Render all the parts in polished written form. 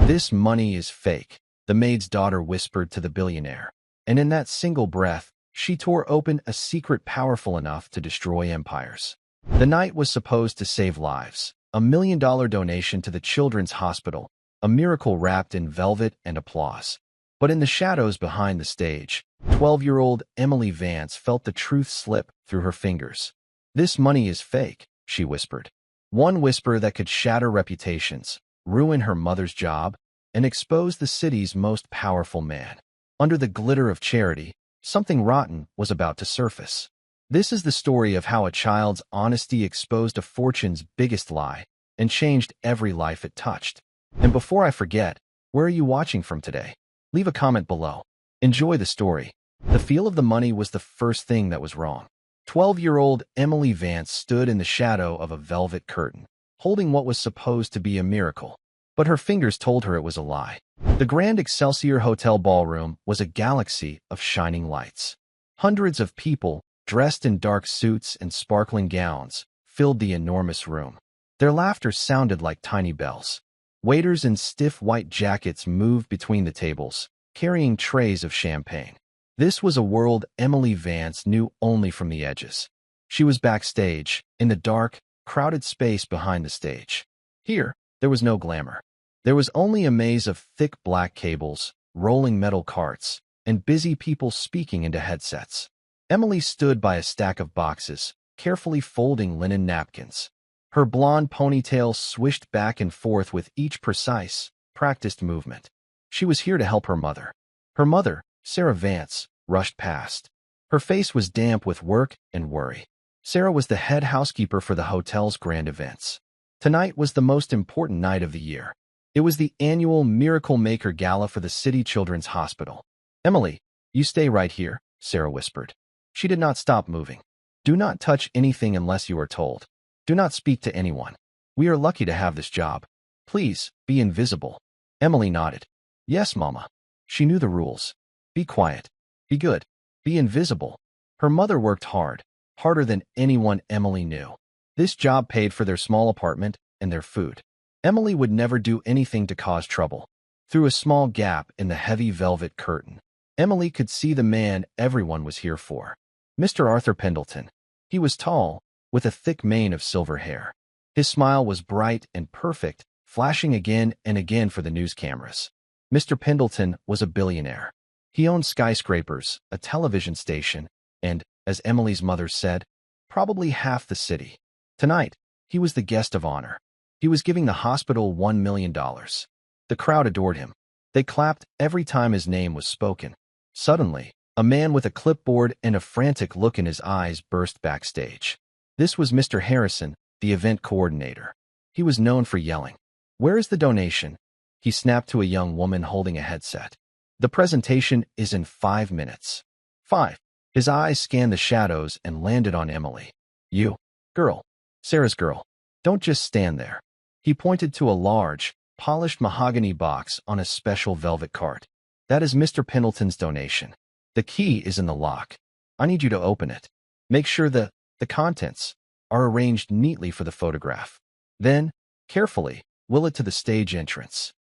"This money is fake," the maid's daughter whispered to the billionaire. And in that single breath, she tore open a secret powerful enough to destroy empires. The night was supposed to save lives. $1 million donation to the children's hospital, a miracle wrapped in velvet and applause. But in the shadows behind the stage, 12-year-old Emily Vance felt the truth slip through her fingers. "This money is fake," she whispered. One whisper that could shatter reputations, ruin her mother's job, and expose the city's most powerful man. Under the glitter of charity, something rotten was about to surface. This is the story of how a child's honesty exposed a fortune's biggest lie and changed every life it touched. And before I forget, where are you watching from today? Leave a comment below. Enjoy the story. The feel of the money was the first thing that was wrong. 12-year-old Emily Vance stood in the shadow of a velvet curtain, holding what was supposed to be a miracle. But her fingers told her it was a lie. The Grand Excelsior Hotel ballroom was a galaxy of shining lights. Hundreds of people, dressed in dark suits and sparkling gowns, filled the enormous room. Their laughter sounded like tiny bells. Waiters in stiff white jackets moved between the tables, carrying trays of champagne. This was a world Emily Vance knew only from the edges. She was backstage, in the dark, crowded space behind the stage. Here, there was no glamour. There was only a maze of thick black cables, rolling metal carts, and busy people speaking into headsets. Emily stood by a stack of boxes, carefully folding linen napkins. Her blonde ponytail swished back and forth with each precise, practiced movement. She was here to help her mother. Her mother, Sarah Vance, rushed past. Her face was damp with work and worry. Sarah was the head housekeeper for the hotel's grand events. Tonight was the most important night of the year. It was the annual Miracle Maker Gala for the City Children's Hospital. "Emily, you stay right here," Sarah whispered. She did not stop moving. "Do not touch anything unless you are told. Do not speak to anyone. We are lucky to have this job. Please, be invisible." Emily nodded. "Yes, Mama." She knew the rules. Be quiet. Be good. Be invisible. Her mother worked hard, harder than anyone Emily knew. This job paid for their small apartment and their food. Emily would never do anything to cause trouble. Through a small gap in the heavy velvet curtain, Emily could see the man everyone was here for. Mr. Arthur Pendleton. He was tall, with a thick mane of silver hair. His smile was bright and perfect, flashing again and again for the news cameras. Mr. Pendleton was a billionaire. He owned skyscrapers, a television station, and, as Emily's mother said, probably half the city. Tonight, he was the guest of honor. He was giving the hospital $1 million. The crowd adored him. They clapped every time his name was spoken. Suddenly, a man with a clipboard and a frantic look in his eyes burst backstage. This was Mr. Harrison, the event coordinator. He was known for yelling, "Where is the donation?" He snapped to a young woman holding a headset. "The presentation is in 5 minutes." 5. His eyes scanned the shadows and landed on Emily. "You, girl, Sarah's girl, don't just stand there." He pointed to a large, polished mahogany box on a special velvet cart. "That is Mr. Pendleton's donation. The key is in the lock. I need you to open it. Make sure the contents are arranged neatly for the photograph. Then, carefully, will it to the stage entrance."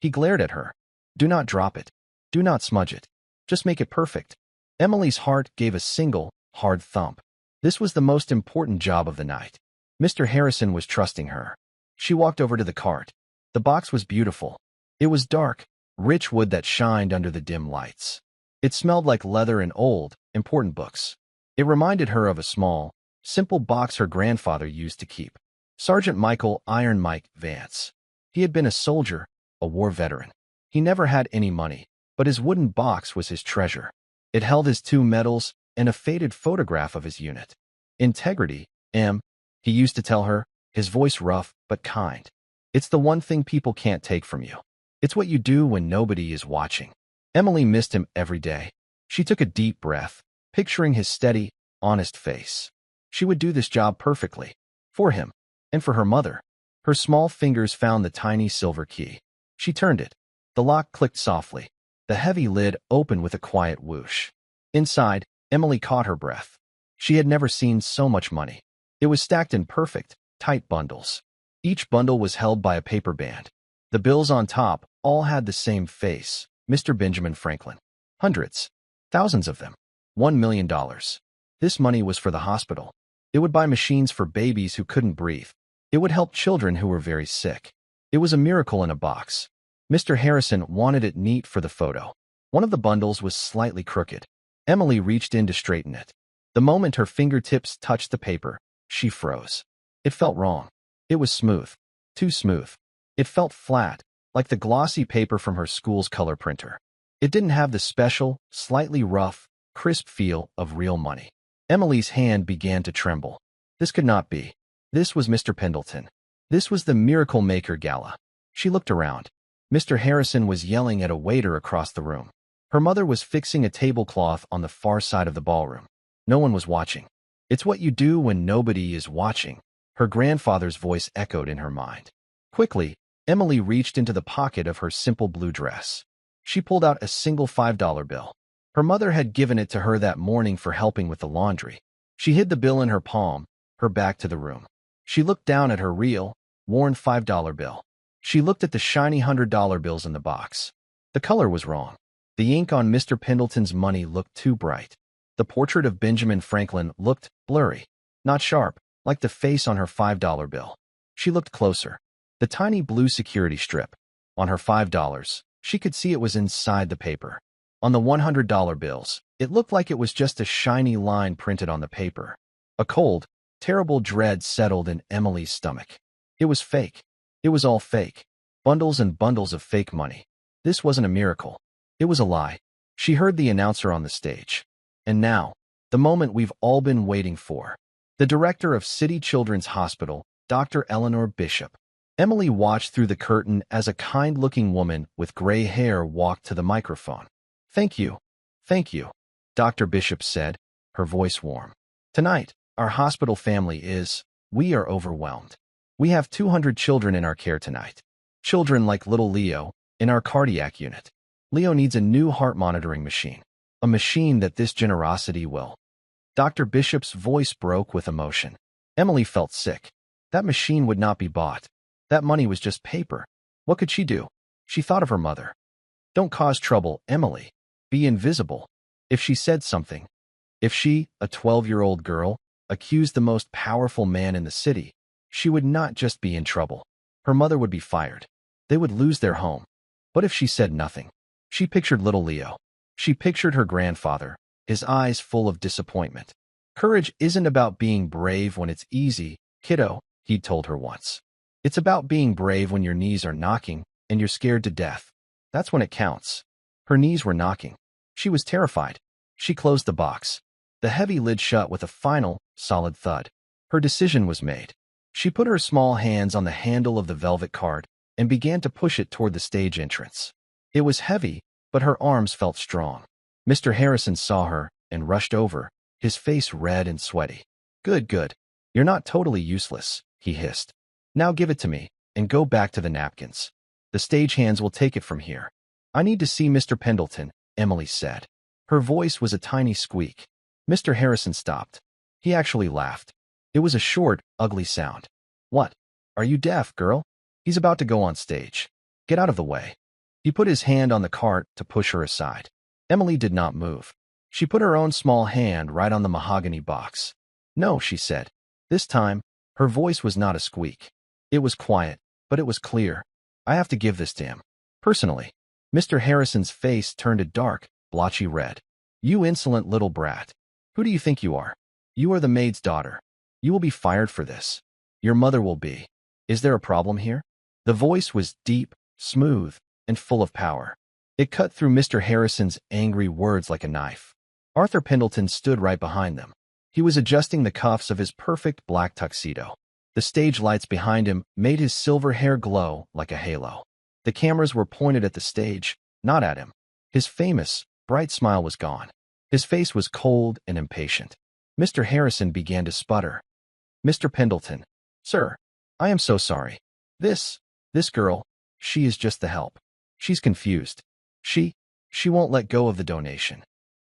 He glared at her. "Do not drop it. Do not smudge it. Just make it perfect." Emily's heart gave a single, hard thump. This was the most important job of the night. Mr. Harrison was trusting her. She walked over to the cart. The box was beautiful. It was dark, rich wood that shined under the dim lights. It smelled like leather and old, important books. It reminded her of a small, simple box her grandfather used to keep. Sergeant Michael "Iron Mike" Vance. He had been a soldier, a war veteran. He never had any money, but his wooden box was his treasure. It held his 2 medals and a faded photograph of his unit. "Integrity, Em," he used to tell her, his voice rough but kind. "It's the one thing people can't take from you. It's what you do when nobody is watching." Emily missed him every day. She took a deep breath, picturing his steady, honest face. She would do this job perfectly. For him. And for her mother. Her small fingers found the tiny silver key. She turned it. The lock clicked softly. The heavy lid opened with a quiet whoosh. Inside, Emily caught her breath. She had never seen so much money. It was stacked in perfect, tight bundles. Each bundle was held by a paper band. The bills on top, all had the same face, Mr. Benjamin Franklin. Hundreds, thousands of them. $1 million. This money was for the hospital. It would buy machines for babies who couldn't breathe. It would help children who were very sick. It was a miracle in a box. Mr. Harrison wanted it neat for the photo. One of the bundles was slightly crooked. Emily reached in to straighten it. The moment her fingertips touched the paper, she froze. It felt wrong. It was smooth. Too smooth. It felt flat, like the glossy paper from her school's color printer. It didn't have the special, slightly rough, crisp feel of real money. Emily's hand began to tremble. This could not be. This was Mr. Pendleton. This was the Miracle Maker Gala. She looked around. Mr. Harrison was yelling at a waiter across the room. Her mother was fixing a tablecloth on the far side of the ballroom. No one was watching. It's what you do when nobody is watching, her grandfather's voice echoed in her mind. Quickly, Emily reached into the pocket of her simple blue dress. She pulled out a single $5 bill. Her mother had given it to her that morning for helping with the laundry. She hid the bill in her palm, her back to the room. She looked down at her real, worn $5 bill. She looked at the shiny $100 bills in the box. The color was wrong. The ink on Mr. Pendleton's money looked too bright. The portrait of Benjamin Franklin looked blurry, not sharp, like the face on her $5 bill. She looked closer. The tiny blue security strip. On her $5, she could see it was inside the paper. On the $100 bills, it looked like it was just a shiny line printed on the paper. A cold, terrible dread settled in Emily's stomach. It was fake. It was all fake. Bundles and bundles of fake money. This wasn't a miracle. It was a lie. She heard the announcer on the stage. And now, the moment we've all been waiting for. The director of City Children's Hospital, Dr. Eleanor Bishop. Emily watched through the curtain as a kind-looking woman with gray hair walked to the microphone. Thank you. Thank you, Dr. Bishop said, her voice warm. Tonight, our hospital family we are overwhelmed. We have 200 children in our care tonight. Children like little Leo, in our cardiac unit. Leo needs a new heart monitoring machine. A machine that this generosity will. Dr. Bishop's voice broke with emotion. Emily felt sick. That machine would not be bought. That money was just paper. What could she do? She thought of her mother. Don't cause trouble, Emily. Be invisible. If she said something, if she, a 12-year-old girl, accused the most powerful man in the city, she would not just be in trouble. Her mother would be fired. They would lose their home. But if she said nothing? She pictured little Leo. She pictured her grandfather, his eyes full of disappointment. Courage isn't about being brave when it's easy, kiddo, he'd told her once. It's about being brave when your knees are knocking and you're scared to death. That's when it counts. Her knees were knocking. She was terrified. She closed the box. The heavy lid shut with a final, solid thud. Her decision was made. She put her small hands on the handle of the velvet cart and began to push it toward the stage entrance. It was heavy, but her arms felt strong. Mr. Harrison saw her and rushed over, his face red and sweaty. Good. You're not totally useless, he hissed. Now give it to me, and go back to the napkins. The stagehands will take it from here. I need to see Mr. Pendleton, Emily said. Her voice was a tiny squeak. Mr. Harrison stopped. He actually laughed. It was a short, ugly sound. What? Are you deaf, girl? He's about to go on stage. Get out of the way. He put his hand on the cart to push her aside. Emily did not move. She put her own small hand right on the mahogany box. No, she said. This time, her voice was not a squeak. It was quiet, but it was clear. I have to give this to him. Personally. Mr. Harrison's face turned a dark, blotchy red. You insolent little brat. Who do you think you are? You are the maid's daughter. You will be fired for this. Your mother will be. Is there a problem here? The voice was deep, smooth, and full of power. It cut through Mr. Harrison's angry words like a knife. Arthur Pendleton stood right behind them. He was adjusting the cuffs of his perfect black tuxedo. The stage lights behind him made his silver hair glow like a halo. The cameras were pointed at the stage, not at him. His famous, bright smile was gone. His face was cold and impatient. Mr. Harrison began to sputter. Mr. Pendleton. Sir, I am so sorry. This girl, she is just the help. She's confused. She won't let go of the donation.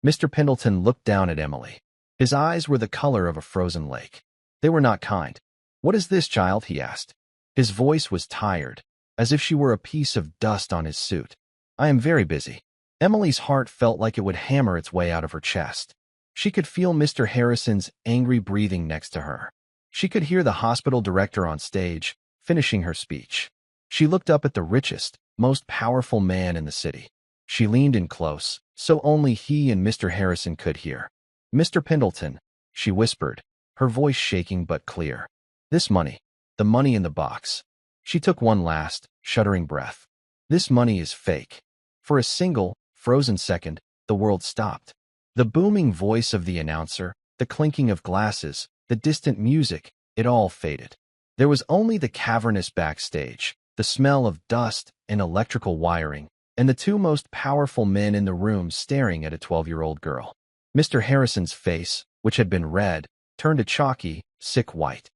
Mr. Pendleton looked down at Emily. His eyes were the color of a frozen lake. They were not kind. What is this, child? He asked. His voice was tired. as if she were a piece of dust on his suit. I am very busy. Emily's heart felt like it would hammer its way out of her chest. She could feel Mr. Harrison's angry breathing next to her. She could hear the hospital director on stage, finishing her speech. She looked up at the richest, most powerful man in the city. She leaned in close, so only he and Mr. Harrison could hear. "Mr. Pendleton," she whispered, her voice shaking but clear. "This money, the money in the box." She took one last, shuddering breath. "This money is fake." For a single, frozen second, the world stopped. The booming voice of the announcer, the clinking of glasses, the distant music, it all faded. There was only the cavernous backstage, the smell of dust and electrical wiring, and the two most powerful men in the room staring at a 12-year-old girl. Mr. Harrison's face, which had been red, turned a chalky, sick white.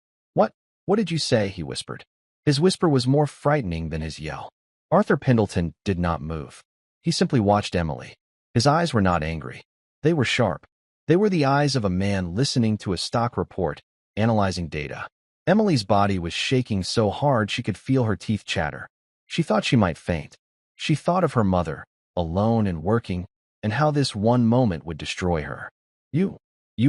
What did you say?" he whispered. His whisper was more frightening than his yell. Arthur Pendleton did not move. He simply watched Emily. His eyes were not angry. They were sharp. They were the eyes of a man listening to a stock report, analyzing data. Emily's body was shaking so hard she could feel her teeth chatter. She thought she might faint. She thought of her mother, alone and working, and how this one moment would destroy her. You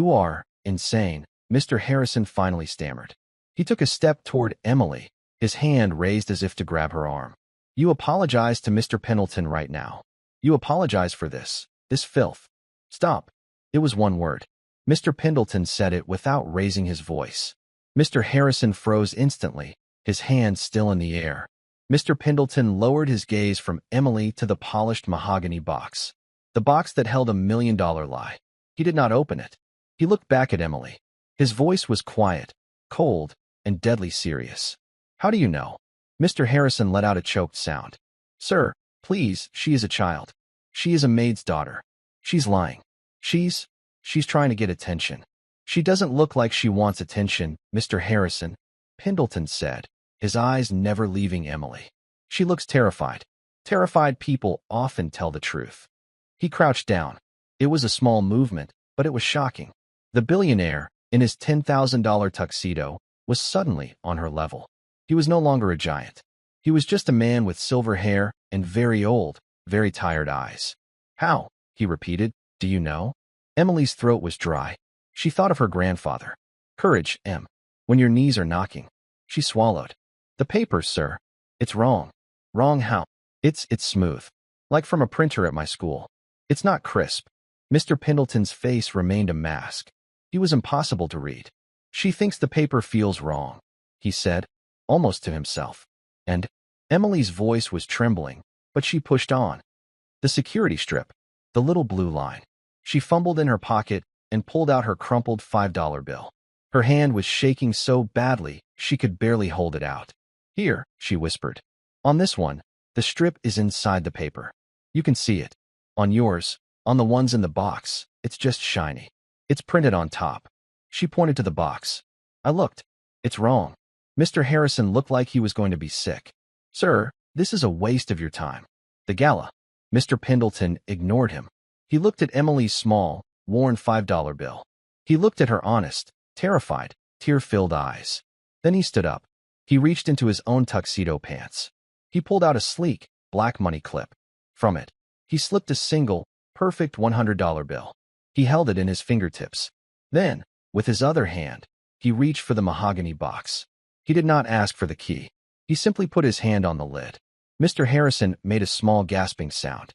are insane," Mr. Harrison finally stammered. He took a step toward Emily, his hand raised as if to grab her arm. "You apologize to Mr. Pendleton right now. You apologize for this filth. Stop." It was one word. Mr. Pendleton said it without raising his voice. Mr. Harrison froze instantly, his hand still in the air. Mr. Pendleton lowered his gaze from Emily to the polished mahogany box. The box that held $1 million lie. He did not open it. He looked back at Emily. His voice was quiet, cold, and deadly serious. "How do you know?" Mr. Harrison let out a choked sound. "Sir, please, she is a child. She is a maid's daughter. She's lying. She's trying to get attention. She doesn't look like she wants attention, Mr. Harrison," Pendleton said, his eyes never leaving Emily. "She looks terrified. Terrified people often tell the truth." He crouched down. It was a small movement, but it was shocking. The billionaire, in his $10,000 tuxedo, was suddenly on her level. He was no longer a giant. He was just a man with silver hair and very old, very tired eyes. "How?" he repeated. "Do you know?" Emily's throat was dry. She thought of her grandfather. "Courage, Em. When your knees are knocking." She swallowed. "The papers, sir. It's wrong." "Wrong how?" It's smooth. Like from a printer at my school. It's not crisp." Mr. Pendleton's face remained a mask. He was impossible to read. "She thinks the paper feels wrong," he said, almost to himself. And Emily's voice was trembling, but she pushed on. "The security strip. The little blue line." She fumbled in her pocket and pulled out her crumpled $5 bill. Her hand was shaking so badly she could barely hold it out. "Here," she whispered. "On this one, the strip is inside the paper. You can see it. On yours, on the ones in the box, it's just shiny. It's printed on top." She pointed to the box. I looked. "It's wrong." Mr. Harrison looked like he was going to be sick. "Sir, this is a waste of your time." "The gala." Mr. Pendleton ignored him. He looked at Emily's small, worn $5 bill. He looked at her honest, terrified, tear-filled eyes. Then he stood up. He reached into his own tuxedo pants. He pulled out a sleek, black money clip. From it, he slipped a single, perfect $100 bill. He held it in his fingertips. Then, with his other hand, he reached for the mahogany box. He did not ask for the key. He simply put his hand on the lid. Mr. Harrison made a small gasping sound.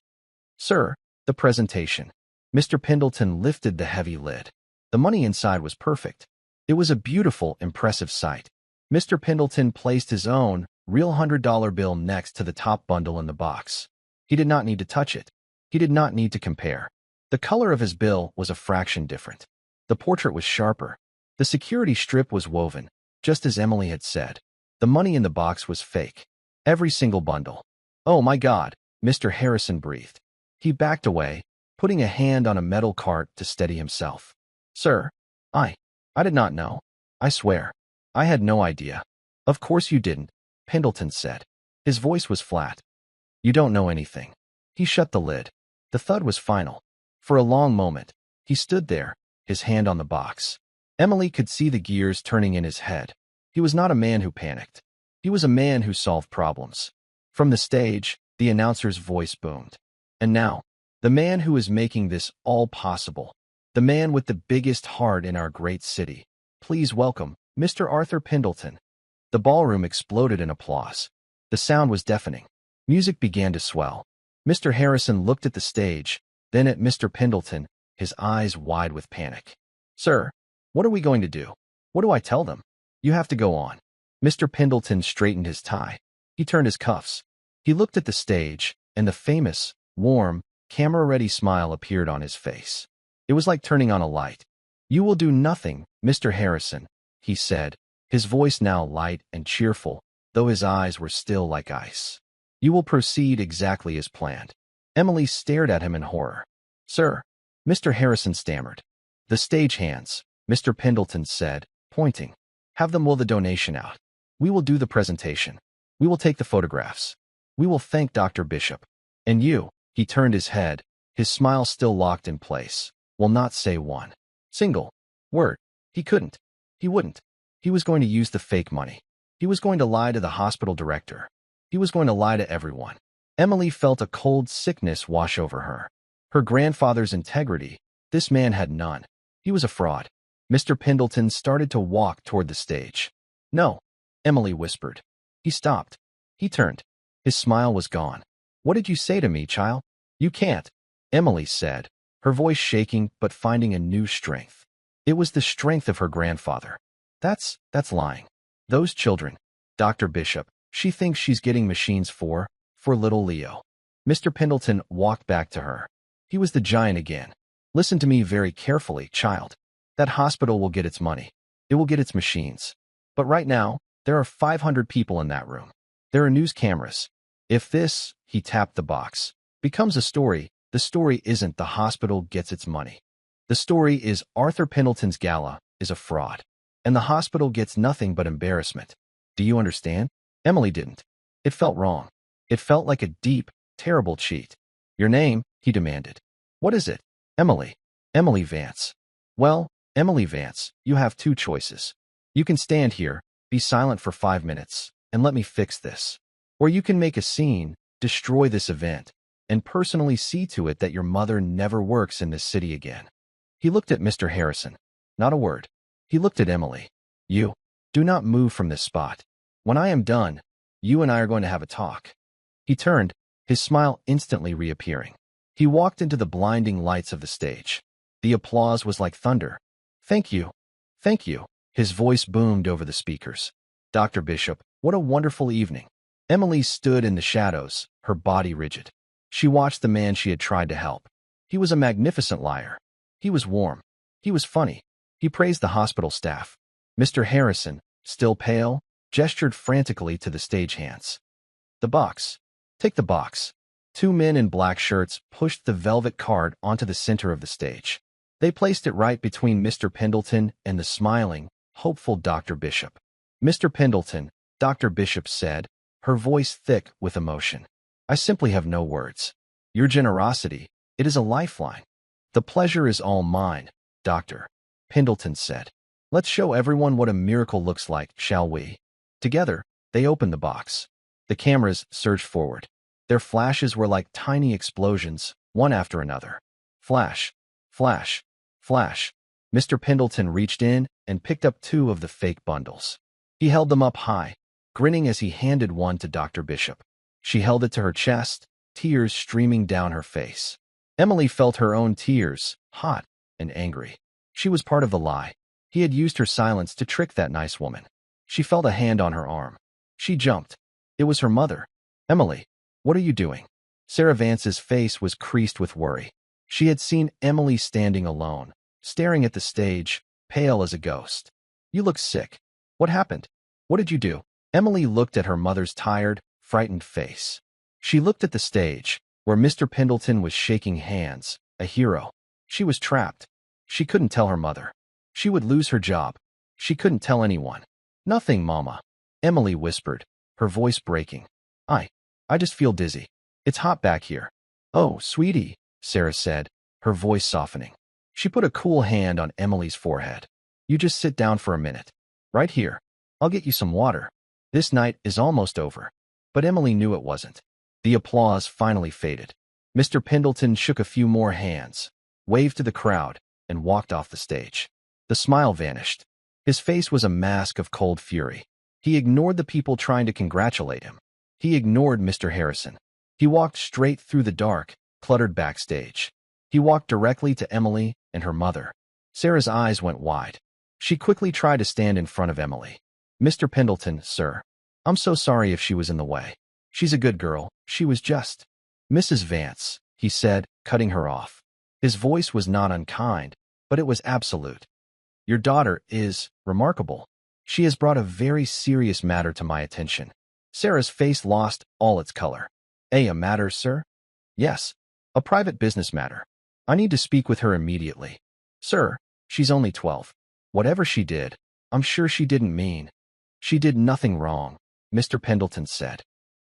"Sir, the presentation." Mr. Pendleton lifted the heavy lid. The money inside was perfect. It was a beautiful, impressive sight. Mr. Pendleton placed his own, real $100 bill next to the top bundle in the box. He did not need to touch it. He did not need to compare. The color of his bill was a fraction different. The portrait was sharper. The security strip was woven, just as Emily had said. The money in the box was fake. Every single bundle. "Oh my God," Mr. Harrison breathed. He backed away, putting a hand on a metal cart to steady himself. "Sir, I did not know. I swear. I had no idea." "Of course you didn't," Pendleton said. His voice was flat. "You don't know anything." He shut the lid. The thud was final. For a long moment, he stood there, his hand on the box. Emily could see the gears turning in his head. He was not a man who panicked. He was a man who solved problems. From the stage, the announcer's voice boomed. And now, the man who is making this all possible, the man with the biggest heart in our great city. Please welcome Mr. Arthur Pendleton. The ballroom exploded in applause. The sound was deafening. Music began to swell. Mr. Harrison looked at the stage, then at Mr. Pendleton, his eyes wide with panic. Sir, what are we going to do? What do I tell them? You have to go on. Mr. Pendleton straightened his tie. He turned his cuffs. He looked at the stage, and the famous, warm, camera-ready smile appeared on his face. It was like turning on a light. You will do nothing, Mr. Harrison, he said, his voice now light and cheerful, though his eyes were still like ice. You will proceed exactly as planned. Emily stared at him in horror. Sir, Mr. Harrison stammered. The stagehands, Mr. Pendleton said, pointing. Have them will the donation out. We will do the presentation. We will take the photographs. We will thank Dr. Bishop. And you, he turned his head, his smile still locked in place, will not say one single word. He couldn't. He wouldn't. He was going to use the fake money. He was going to lie to the hospital director. He was going to lie to everyone. Emily felt a cold sickness wash over her. Her grandfather's integrity, this man had none. He was a fraud. Mr. Pendleton started to walk toward the stage. No, Emily whispered. He stopped. He turned. His smile was gone. What did you say to me, child? You can't, Emily said, her voice shaking but finding a new strength. It was the strength of her grandfather. That's lying. Those children, Dr. Bishop, she thinks she's getting machines for little Leo. Mr. Pendleton walked back to her. He was the giant again. Listen to me very carefully, child. That hospital will get its money. It will get its machines. But right now, there are 500 people in that room. There are news cameras. If this, he tapped the box, becomes a story, the story isn't the hospital gets its money. The story is Arthur Pendleton's gala is a fraud. And the hospital gets nothing but embarrassment. Do you understand? Emily didn't. It felt wrong. It felt like a deep, terrible cheat. Your name, he demanded. What is it? Emily. Emily Vance. Well, Emily Vance, you have two choices. You can stand here, be silent for 5 minutes, and let me fix this. Or you can make a scene, destroy this event, and personally see to it that your mother never works in this city again. He looked at Mr. Harrison. Not a word. He looked at Emily. You, do not move from this spot. When I am done, you and I are going to have a talk. He turned, his smile instantly reappearing. He walked into the blinding lights of the stage. The applause was like thunder. Thank you. Thank you. His voice boomed over the speakers. Dr. Bishop, what a wonderful evening. Emily stood in the shadows, her body rigid. She watched the man she had tried to help. He was a magnificent liar. He was warm. He was funny. He praised the hospital staff. Mr. Harrison, still pale, gestured frantically to the stagehands. The box. Take the box. 2 men in black shirts pushed the velvet card onto the center of the stage. They placed it right between Mr. Pendleton and the smiling, hopeful Dr. Bishop. Mr. Pendleton, Dr. Bishop said, her voice thick with emotion. I simply have no words. Your generosity, it is a lifeline. The pleasure is all mine, Dr. Pendleton said. Let's show everyone what a miracle looks like, shall we? Together, they opened the box. The cameras surged forward. Their flashes were like tiny explosions, one after another. Flash, flash, flash. Mr. Pendleton reached in and picked up 2 of the fake bundles. He held them up high, grinning as he handed one to Dr. Bishop. She held it to her chest, tears streaming down her face. Emily felt her own tears, hot and angry. She was part of the lie. He had used her silence to trick that nice woman. She felt a hand on her arm. She jumped. It was her mother. Emily, what are you doing? Sarah Vance's face was creased with worry. She had seen Emily standing alone, staring at the stage, pale as a ghost. You look sick. What happened? What did you do? Emily looked at her mother's tired, frightened face. She looked at the stage, where Mr. Pendleton was shaking hands, a hero. She was trapped. She couldn't tell her mother. She would lose her job. She couldn't tell anyone. Nothing, Mama, Emily whispered, her voice breaking. I just feel dizzy. It's hot back here. Oh, sweetie, Sarah said, her voice softening. She put a cool hand on Emily's forehead. You just sit down for a minute. Right here. I'll get you some water. This night is almost over. but Emily knew it wasn't. The applause finally faded. Mr. Pendleton shook a few more hands, waved to the crowd, and walked off the stage. The smile vanished. His face was a mask of cold fury. He ignored the people trying to congratulate him. He ignored Mr. Harrison. He walked straight through the dark, cluttered backstage. He walked directly to Emily and her mother. Sarah's eyes went wide. She quickly tried to stand in front of Emily. "Mr. Pendleton, sir. I'm so sorry if she was in the way. She's a good girl. She was just—" "Mrs. Vance," he said, cutting her off. His voice was not unkind, but it was absolute. "Your daughter is remarkable. She has brought a very serious matter to my attention." Sarah's face lost all its color. "A matter, sir?" "Yes, a private business matter. I need to speak with her immediately." "Sir, she's only 12. Whatever she did, I'm sure she didn't mean—" "She did nothing wrong," Mr. Pendleton said.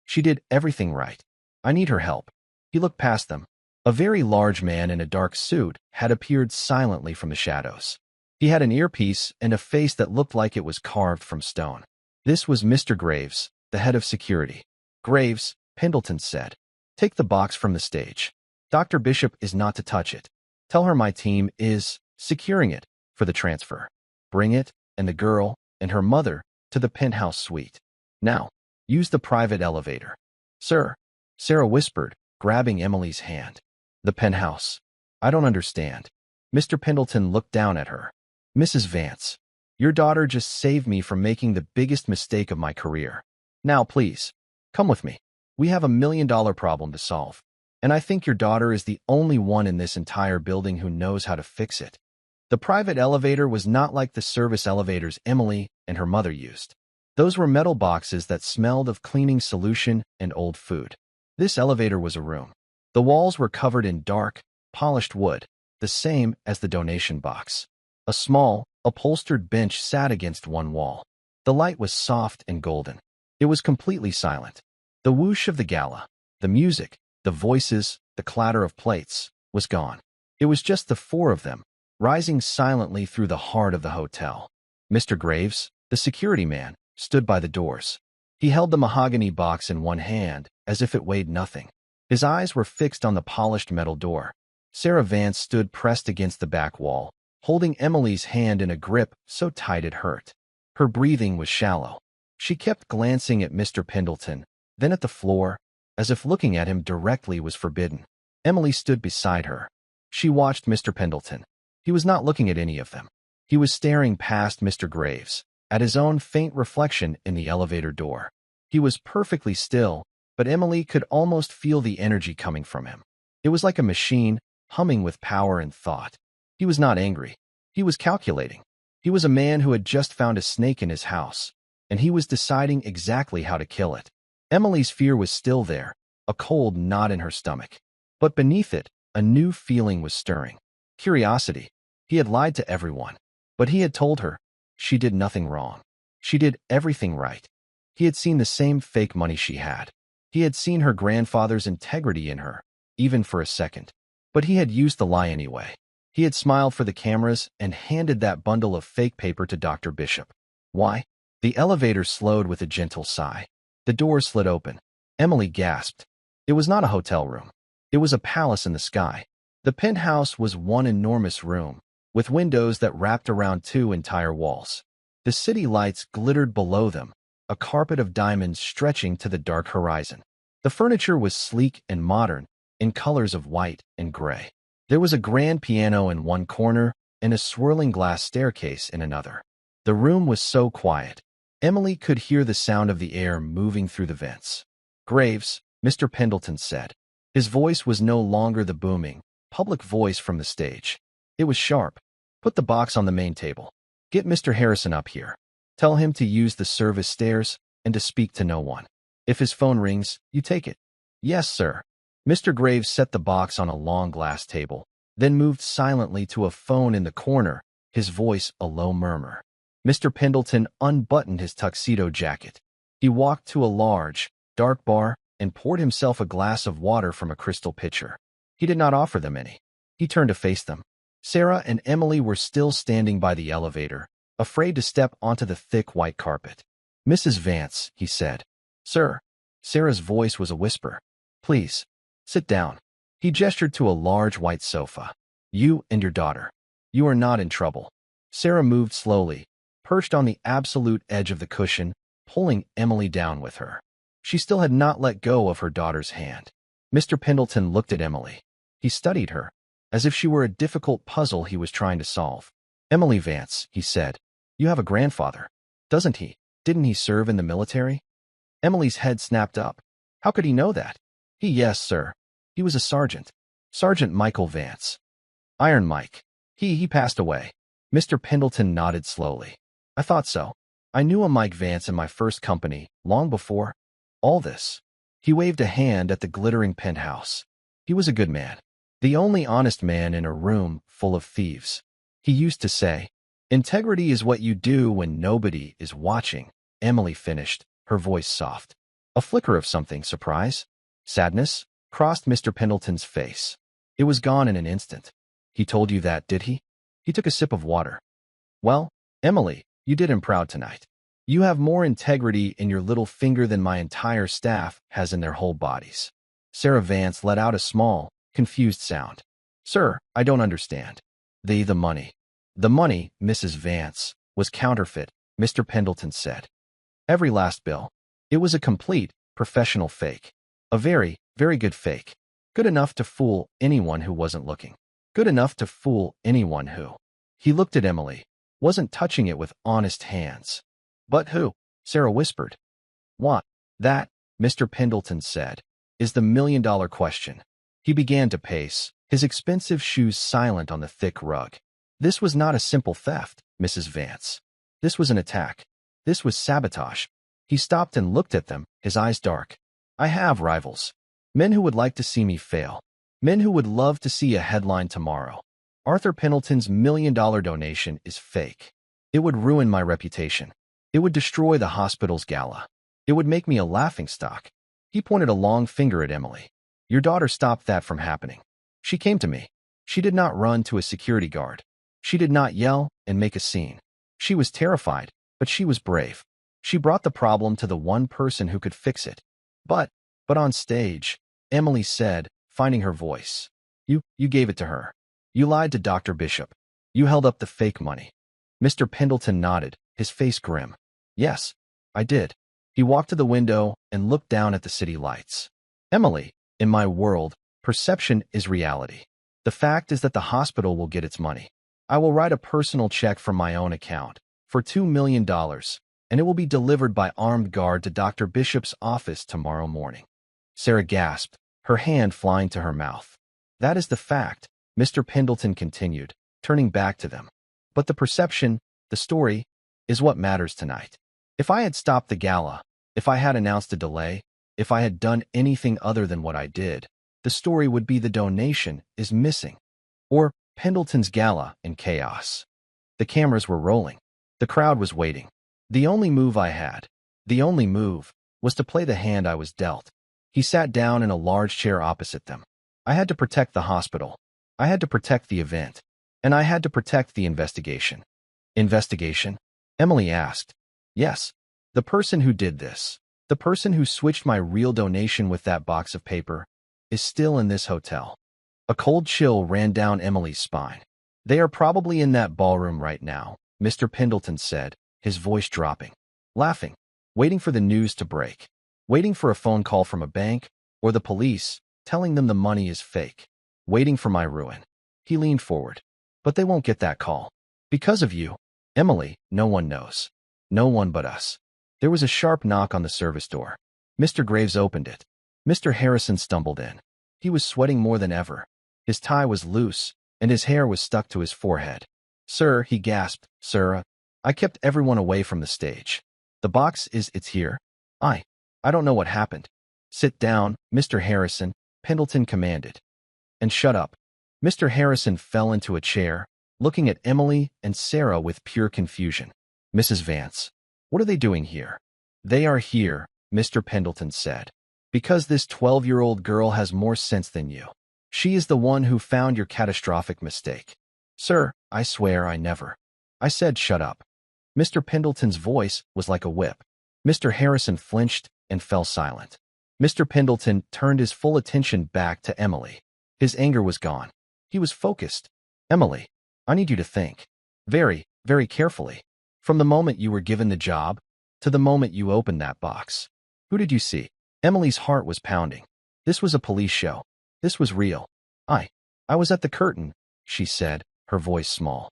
"She did everything right. I need her help." He looked past them. A very large man in a dark suit had appeared silently from the shadows. He had an earpiece and a face that looked like it was carved from stone. This was Mr. Graves, the head of security. "Graves," Pendleton said, "take the box from the stage. Dr. Bishop is not to touch it. Tell her my team is securing it for the transfer. Bring it, and the girl, and her mother, to the penthouse suite. Now, use the private elevator." "Sir," Sarah whispered, grabbing Emily's hand. "The penthouse. I don't understand." Mr. Pendleton looked down at her. "Mrs. Vance, your daughter just saved me from making the biggest mistake of my career. Now, please, come with me. We have $1 million problem to solve. And I think your daughter is the only one in this entire building who knows how to fix it." The private elevator was not like the service elevators Emily and her mother used. Those were metal boxes that smelled of cleaning solution and old food. This elevator was a room. The walls were covered in dark, polished wood, the same as the donation box. A small, upholstered bench sat against one wall. The light was soft and golden. It was completely silent. The whoosh of the gala, the music, the voices, the clatter of plates, was gone. It was just the four of them, rising silently through the heart of the hotel. Mr. Graves, the security man, stood by the doors. He held the mahogany box in one hand, as if it weighed nothing. His eyes were fixed on the polished metal door. Sarah Vance stood pressed against the back wall, holding Emily's hand in a grip so tight it hurt. Her breathing was shallow. She kept glancing at Mr. Pendleton, then at the floor, as if looking at him directly was forbidden. Emily stood beside her. She watched Mr. Pendleton. He was not looking at any of them. He was staring past Mr. Graves, at his own faint reflection in the elevator door. He was perfectly still, but Emily could almost feel the energy coming from him. It was like a machine, humming with power and thought. He was not angry. He was calculating. He was a man who had just found a snake in his house, and he was deciding exactly how to kill it. Emily's fear was still there, a cold knot in her stomach. But beneath it, a new feeling was stirring. Curiosity. He had lied to everyone. But he had told her she did nothing wrong. She did everything right. He had seen the same fake money she had. He had seen her grandfather's integrity in her, even for a second. But he had used the lie anyway. He had smiled for the cameras and handed that bundle of fake paper to Dr. Bishop. Why? The elevator slowed with a gentle sigh. The door slid open. Emily gasped. It was not a hotel room. It was a palace in the sky. The penthouse was one enormous room, with windows that wrapped around 2 entire walls. The city lights glittered below them, a carpet of diamonds stretching to the dark horizon. The furniture was sleek and modern, in colors of white and gray. There was a grand piano in one corner and a swirling glass staircase in another. The room was so quiet. Emily could hear the sound of the air moving through the vents. "Graves," Mr. Pendleton said. His voice was no longer the booming, public voice from the stage. It was sharp. "Put the box on the main table. Get Mr. Harrison up here. Tell him to use the service stairs and to speak to no one. If his phone rings, you take it." "Yes, sir." Mr. Graves set the box on a long glass table, then moved silently to a phone in the corner, his voice a low murmur. Mr. Pendleton unbuttoned his tuxedo jacket. He walked to a large, dark bar and poured himself a glass of water from a crystal pitcher. He did not offer them any. He turned to face them. Sarah and Emily were still standing by the elevator, afraid to step onto the thick white carpet. "Mrs. Vance," he said. "Sir." Sarah's voice was a whisper. Please, sit down. He gestured to a large white sofa. You and your daughter. You are not in trouble. Sarah moved slowly, perched on the absolute edge of the cushion, pulling Emily down with her. She still had not let go of her daughter's hand. Mr. Pendleton looked at Emily. He studied her, as if she were a difficult puzzle he was trying to solve. Emily Vance, he said, you have a grandfather, doesn't he? Didn't he serve in the military? Emily's head snapped up. How could he know that? Yes, sir. He was a sergeant. Sergeant Michael Vance. Iron Mike. He passed away. Mr. Pendleton nodded slowly. I thought so. I knew a Mike Vance in my first company, long before all this. He waved a hand at the glittering penthouse. He was a good man. The only honest man in a room full of thieves. He used to say, integrity is what you do when nobody is watching. Emily finished, her voice soft. A flicker of something, surprise, sadness, crossed Mr. Pendleton's face. It was gone in an instant. He told you that, did he? He took a sip of water. Well, Emily, you did him proud tonight. You have more integrity in your little finger than my entire staff has in their whole bodies. Sarah Vance let out a small, confused sound. Sir, I don't understand. The money. The money, Mrs. Vance, was counterfeit, Mr. Pendleton said. Every last bill. It was a complete, professional fake. A very, very good fake. Good enough to fool anyone who wasn't looking. Good enough to fool anyone who. He looked at Emily, wasn't touching it with honest hands. But who? Sarah whispered. What? That, Mr. Pendleton said, is the million-dollar question. He began to pace, his expensive shoes silent on the thick rug. This was not a simple theft, Mrs. Vance. This was an attack. This was sabotage. He stopped and looked at them, his eyes dark. I have rivals. Men who would like to see me fail. Men who would love to see a headline tomorrow. Arthur Pendleton's million-dollar donation is fake. It would ruin my reputation. It would destroy the hospital's gala. It would make me a laughingstock. He pointed a long finger at Emily. Your daughter stopped that from happening. She came to me. She did not run to a security guard. She did not yell and make a scene. She was terrified, but she was brave. She brought the problem to the one person who could fix it. But on stage, Emily said, finding her voice. You gave it to her. You lied to Dr. Bishop. You held up the fake money. Mr. Pendleton nodded, his face grim. Yes, I did. He walked to the window and looked down at the city lights. Emily, in my world, perception is reality. The fact is that the hospital will get its money. I will write a personal check from my own account for $2 million, and it will be delivered by armed guard to Dr. Bishop's office tomorrow morning. Sarah gasped, her hand flying to her mouth. That is the fact, Mr. Pendleton continued, turning back to them. But the perception, the story, is what matters tonight. If I had stopped the gala, if I had announced a delay, if I had done anything other than what I did, the story would be the donation is missing. Or Pendleton's gala in chaos. The cameras were rolling. The crowd was waiting. The only move I had, the only move, was to play the hand I was dealt. He sat down in a large chair opposite them. I had to protect the hospital. I had to protect the event. And I had to protect the investigation. Investigation? Emily asked. Yes. The person who did this, the person who switched my real donation with that box of paper, is still in this hotel. A cold chill ran down Emily's spine. They are probably in that ballroom right now, Mr. Pendleton said, his voice dropping. Laughing. Waiting for the news to break. Waiting for a phone call from a bank, or the police, telling them the money is fake. Waiting for my ruin. He leaned forward. But they won't get that call. Because of you. Emily, no one knows. No one but us. There was a sharp knock on the service door. Mr. Graves opened it. Mr. Harrison stumbled in. He was sweating more than ever. His tie was loose, and his hair was stuck to his forehead. Sir, he gasped, sir, I kept everyone away from the stage. The box it's here. I don't know what happened. Sit down, Mr. Harrison, Pendleton commanded. And shut up. Mr. Harrison fell into a chair, looking at Emily and Sarah with pure confusion. Mrs. Vance, what are they doing here? They are here, Mr. Pendleton said, because this 12-year-old girl has more sense than you. She is the one who found your catastrophic mistake. Sir, I swear I never. I said shut up. Mr. Pendleton's voice was like a whip. Mr. Harrison flinched and fell silent. Mr. Pendleton turned his full attention back to Emily. His anger was gone. He was focused. Emily, I need you to think. Very, very carefully. From the moment you were given the job to the moment you opened that box. Who did you see? Emily's heart was pounding. This was a police show. This was real. I was at the curtain, she said, her voice small.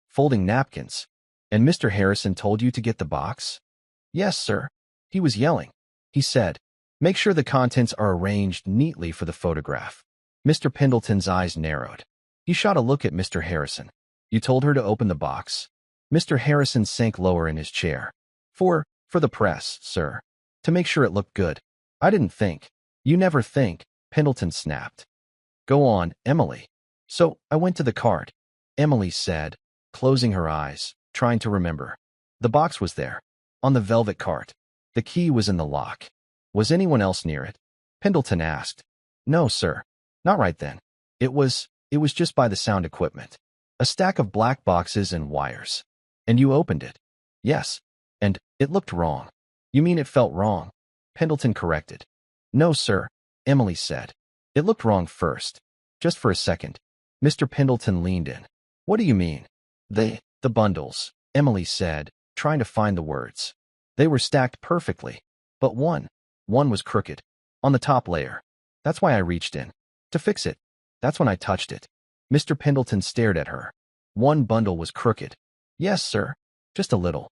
Folding napkins. And Mr. Harrison told you to get the box? Yes, sir. He was yelling. He said, make sure the contents are arranged neatly for the photograph. Mr. Pendleton's eyes narrowed. He shot a look at Mr. Harrison. You told her to open the box? Mr. Harrison sank lower in his chair. For the press, sir. To make sure it looked good. I didn't think. You never think, Pendleton snapped. Go on, Emily. So, I went to the cart, Emily said, closing her eyes, trying to remember. The box was there, on the velvet cart. The key was in the lock. Was anyone else near it? Pendleton asked. No, sir. Not right then. It was just by the sound equipment. A stack of black boxes and wires. And you opened it. Yes. And it looked wrong. You mean it felt wrong? Pendleton corrected. No, sir, Emily said. It looked wrong first. Just for a second. Mr. Pendleton leaned in. What do you mean? The bundles, Emily said, trying to find the words. They were stacked perfectly. But one was crooked. On the top layer. That's why I reached in. To fix it. That's when I touched it. Mr. Pendleton stared at her. One bundle was crooked. Yes, sir. Just a little.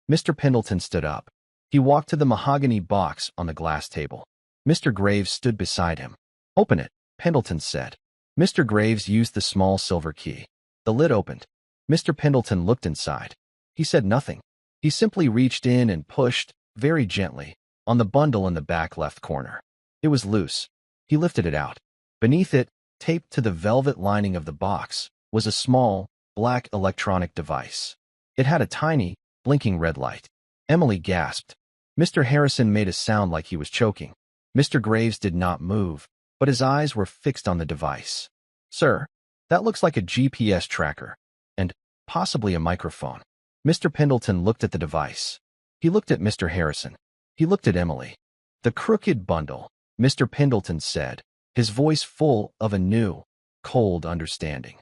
Mr. Pendleton stood up. He walked to the mahogany box on the glass table. Mr. Graves stood beside him. Open it, Pendleton said. Mr. Graves used the small silver key. The lid opened. Mr. Pendleton looked inside. He said nothing. He simply reached in and pushed, very gently, on the bundle in the back left corner. It was loose. He lifted it out. Beneath it, taped to the velvet lining of the box, was a small, black electronic device. It had a tiny, blinking red light. Emily gasped. Mr. Harrison made a sound like he was choking. Mr. Graves did not move, but his eyes were fixed on the device. Sir, that looks like a GPS tracker, and possibly a microphone. Mr. Pendleton looked at the device. He looked at Mr. Harrison. He looked at Emily. The crooked bundle, Mr. Pendleton said, his voice full of a new, cold understanding.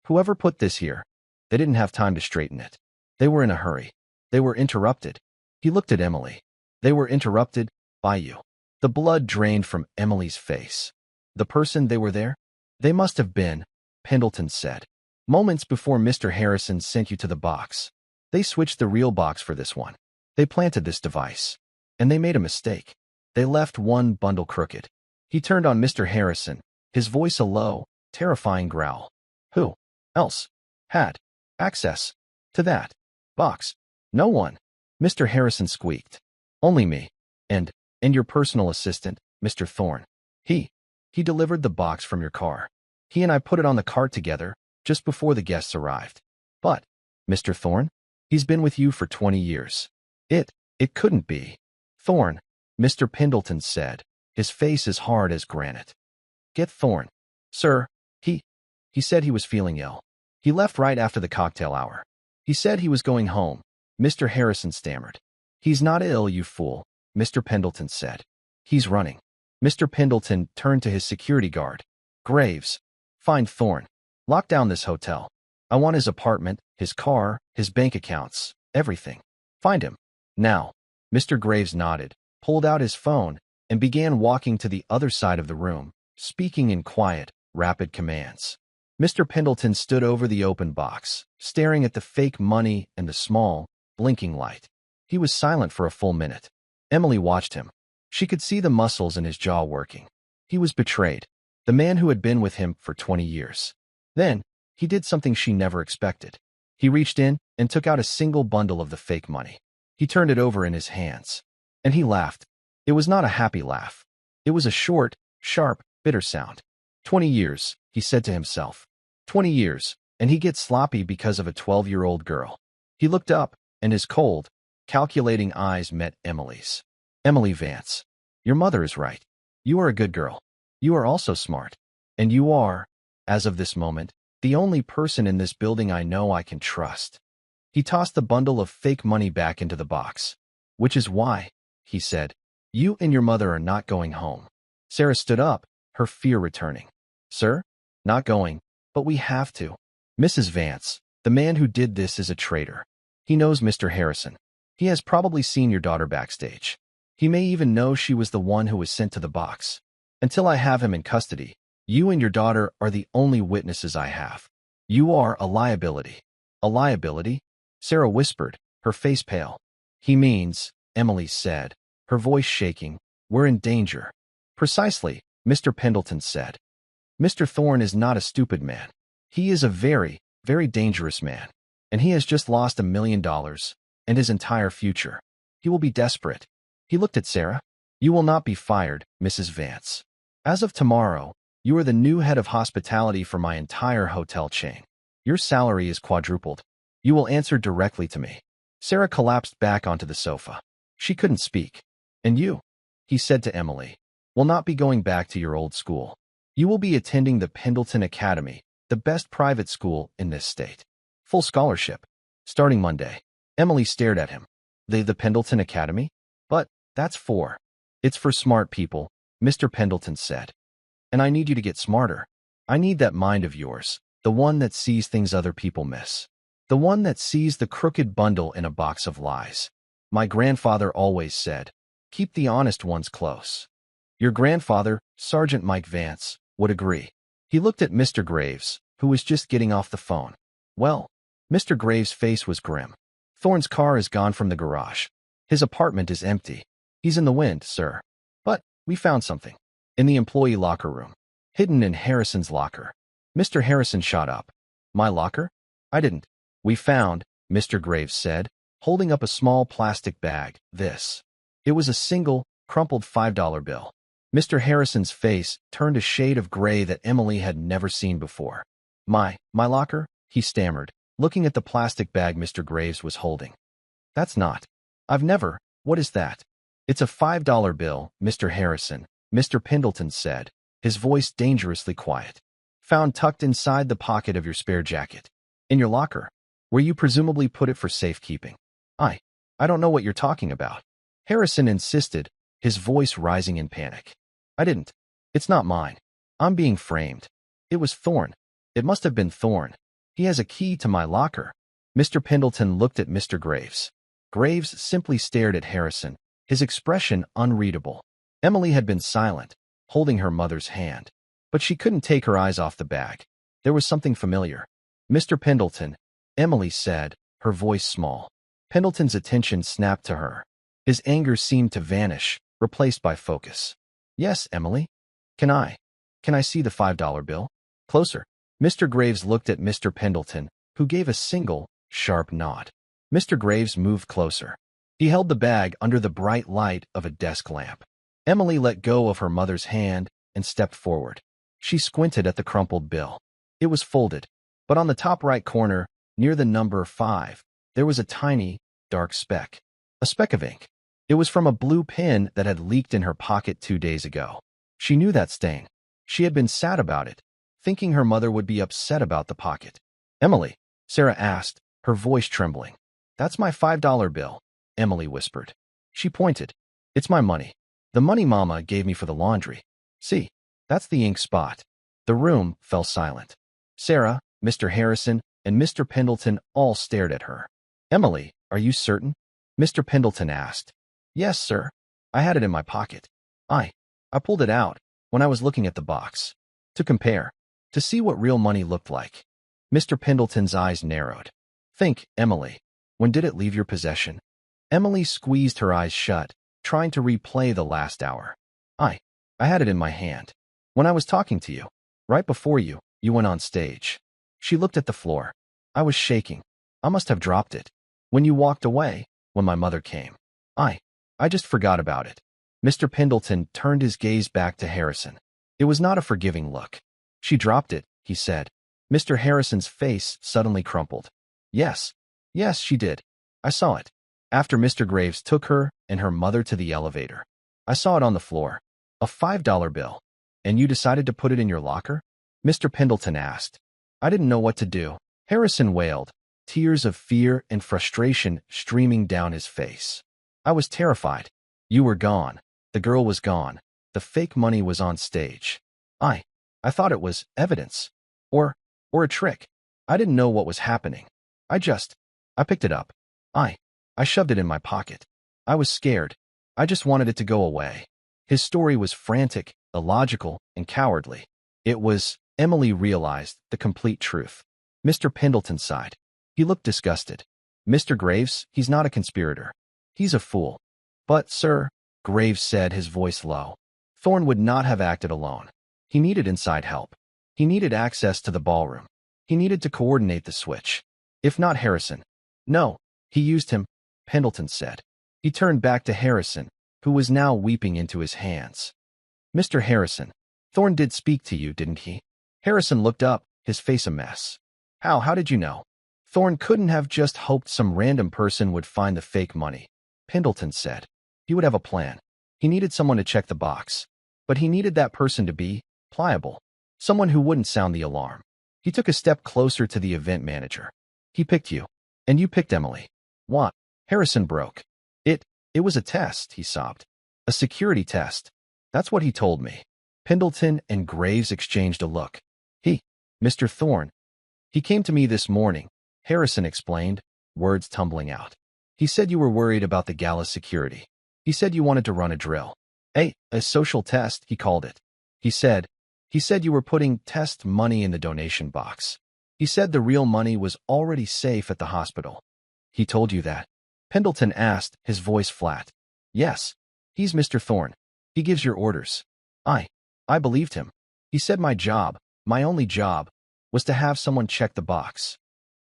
Whoever put this here, they didn't have time to straighten it. They were in a hurry. They were interrupted. He looked at Emily. They were interrupted by you. The blood drained from Emily's face. The person they were there? They must have been, Pendleton said. Moments before Mr. Harrison sent you to the box. They switched the real box for this one. They planted this device. And they made a mistake. They left one bundle crooked. He turned on Mr. Harrison, his voice a low, terrifying growl. Who else had access to that box? No one. Mr. Harrison squeaked. Only me. And your personal assistant, Mr. Thorne. He delivered the box from your car. He and I put it on the cart together, just before the guests arrived. But, Mr. Thorne? He's been with you for 20 years. It couldn't be. Thorne, Mr. Pendleton said, his face as hard as granite. Get Thorne. Sir, he said he was feeling ill. He left right after the cocktail hour. He said he was going home. Mr. Harrison stammered. He's not ill, you fool, Mr. Pendleton said. He's running. Mr. Pendleton turned to his security guard. Graves, find Thorne. Lock down this hotel. I want his apartment, his car, his bank accounts, everything. Find him. Now. Mr. Graves nodded, pulled out his phone, and began walking to the other side of the room, speaking in quiet, rapid commands. Mr. Pendleton stood over the open box, staring at the fake money and the small, blinking light. He was silent for a full minute. Emily watched him. She could see the muscles in his jaw working. He was betrayed. The man who had been with him for 20 years. Then, he did something she never expected. He reached in and took out a single bundle of the fake money. He turned it over in his hands. And he laughed. It was not a happy laugh. It was a short, sharp, bitter sound. 20 years, he said to himself. 20 years, and he gets sloppy because of a 12-year-old girl. He looked up, and his cold, calculating eyes met Emily's. Emily Vance, your mother is right. You are a good girl. You are also smart. And you are, as of this moment, the only person in this building I know I can trust. He tossed the bundle of fake money back into the box. Which is why, he said, You and your mother are not going home. Sarah stood up, her fear returning. Sir? Not going, but we have to. Mrs. Vance, the man who did this is a traitor. He knows Mr. Harrison. He has probably seen your daughter backstage. He may even know she was the one who was sent to the box. Until I have him in custody, you and your daughter are the only witnesses I have. You are a liability. A liability? Sarah whispered, her face pale. He means, Emily said, her voice shaking, we're in danger. Precisely, Mr. Pendleton said. Mr. Thorne is not a stupid man. He is a very, very dangerous man. And he has just lost $1 million and his entire future. He will be desperate. He looked at Sarah. You will not be fired, Mrs. Vance. As of tomorrow, you are the new head of hospitality for my entire hotel chain. Your salary is quadrupled. You will answer directly to me. Sarah collapsed back onto the sofa. She couldn't speak. And you, he said to Emily, will not be going back to your old school. You will be attending the Pendleton Academy, the best private school in this state. Full scholarship. Starting Monday. Emily stared at him. The Pendleton Academy? But that's it's for smart people, Mr. Pendleton said. And I need you to get smarter. I need that mind of yours, the one that sees things other people miss. The one that sees the crooked bundle in a box of lies. My grandfather always said, keep the honest ones close. Your grandfather, Sergeant Mike Vance, would agree. He looked at Mr. Graves, who was just getting off the phone. Well, Mr. Graves' face was grim. Thorne's car is gone from the garage. His apartment is empty. He's in the wind, sir. But we found something. In the employee locker room. Hidden in Harrison's locker. Mr. Harrison shot up. My locker? I didn't. We found, Mr. Graves said, holding up a small plastic bag, this. It was a single, crumpled $5 bill. Mr. Harrison's face turned a shade of gray that Emily had never seen before. My locker? He stammered, looking at the plastic bag Mr. Graves was holding. That's not. I've never. What is that? It's a $5 bill, Mr. Harrison, Mr. Pendleton said, his voice dangerously quiet. Found tucked inside the pocket of your spare jacket. In your locker, where you presumably put it for safekeeping. I don't know what you're talking about. Harrison insisted, his voice rising in panic. I didn't. It's not mine. I'm being framed. It was Thorne. It must have been Thorne. He has a key to my locker. Mr. Pendleton looked at Mr. Graves. Graves simply stared at Harrison, his expression unreadable. Emily had been silent, holding her mother's hand. But she couldn't take her eyes off the bag. There was something familiar. Mr. Pendleton, Emily said, her voice small. Pendleton's attention snapped to her. His anger seemed to vanish, replaced by focus. Yes, Emily? Can I see the $5 bill? Closer. Mr. Graves looked at Mr. Pendleton, who gave a single, sharp nod. Mr. Graves moved closer. He held the bag under the bright light of a desk lamp. Emily let go of her mother's hand and stepped forward. She squinted at the crumpled bill. It was folded, but on the top right corner, near the number 5, there was a tiny, dark speck. A speck of ink. It was from a blue pen that had leaked in her pocket 2 days ago. She knew that stain. She had been sad about it, thinking her mother would be upset about the pocket. Emily, Sarah asked, her voice trembling. That's my $5 bill, Emily whispered. She pointed. It's my money. The money Mama gave me for the laundry. See, that's the ink spot. The room fell silent. Sarah, Mr. Harrison, and Mr. Pendleton all stared at her. Emily, are you certain? Mr. Pendleton asked. Yes, sir. I had it in my pocket. I pulled it out when I was looking at the box. To compare. To see what real money looked like. Mr. Pendleton's eyes narrowed. Think, Emily. When did it leave your possession? Emily squeezed her eyes shut, trying to replay the last hour. I had it in my hand. When I was talking to you. Right before you went on stage. She looked at the floor. I was shaking. I must have dropped it. When you walked away, when my mother came. I just forgot about it. Mr. Pendleton turned his gaze back to Harrison. It was not a forgiving look. She dropped it, he said. Mr. Harrison's face suddenly crumpled. Yes, she did. I saw it. After Mr. Graves took her and her mother to the elevator. I saw it on the floor. A $5 bill. And you decided to put it in your locker? Mr. Pendleton asked. I didn't know what to do. Harrison wailed, tears of fear and frustration streaming down his face. I was terrified. You were gone. The girl was gone. The fake money was on stage. I I thought it was evidence. Or a trick. I didn't know what was happening. I picked it up. I shoved it in my pocket. I was scared. I just wanted it to go away. His story was frantic, illogical, and cowardly. Emily realized the complete truth. Mr. Pendleton sighed. He looked disgusted. Mr. Graves, he's not a conspirator. He's a fool. But, sir, Graves said, his voice low, Thorne would not have acted alone. He needed inside help. He needed access to the ballroom. He needed to coordinate the switch. If not Harrison. No, he used him, Pendleton said. He turned back to Harrison, who was now weeping into his hands. Mr. Harrison, Thorne did speak to you, didn't he? Harrison looked up, his face a mess. How did you know? Thorne couldn't have just hoped some random person would find the fake money, Pendleton said. He would have a plan. He needed someone to check the box. But he needed that person to be pliable. Someone who wouldn't sound the alarm. He took a step closer to the event manager. He picked you. And you picked Emily. What? Harrison broke. It was a test, he sobbed. A security test. That's what he told me. Pendleton and Graves exchanged a look. Mr. Thorne. He came to me this morning, Harrison explained, words tumbling out. He said you were worried about the gala security. He said you wanted to run a drill. A social test, he called it. He said you were putting test money in the donation box. He said the real money was already safe at the hospital. He told you that? Pendleton asked, his voice flat. Yes. He's Mr. Thorne. He gives your orders. I believed him. He said my job, my only job, was to have someone check the box.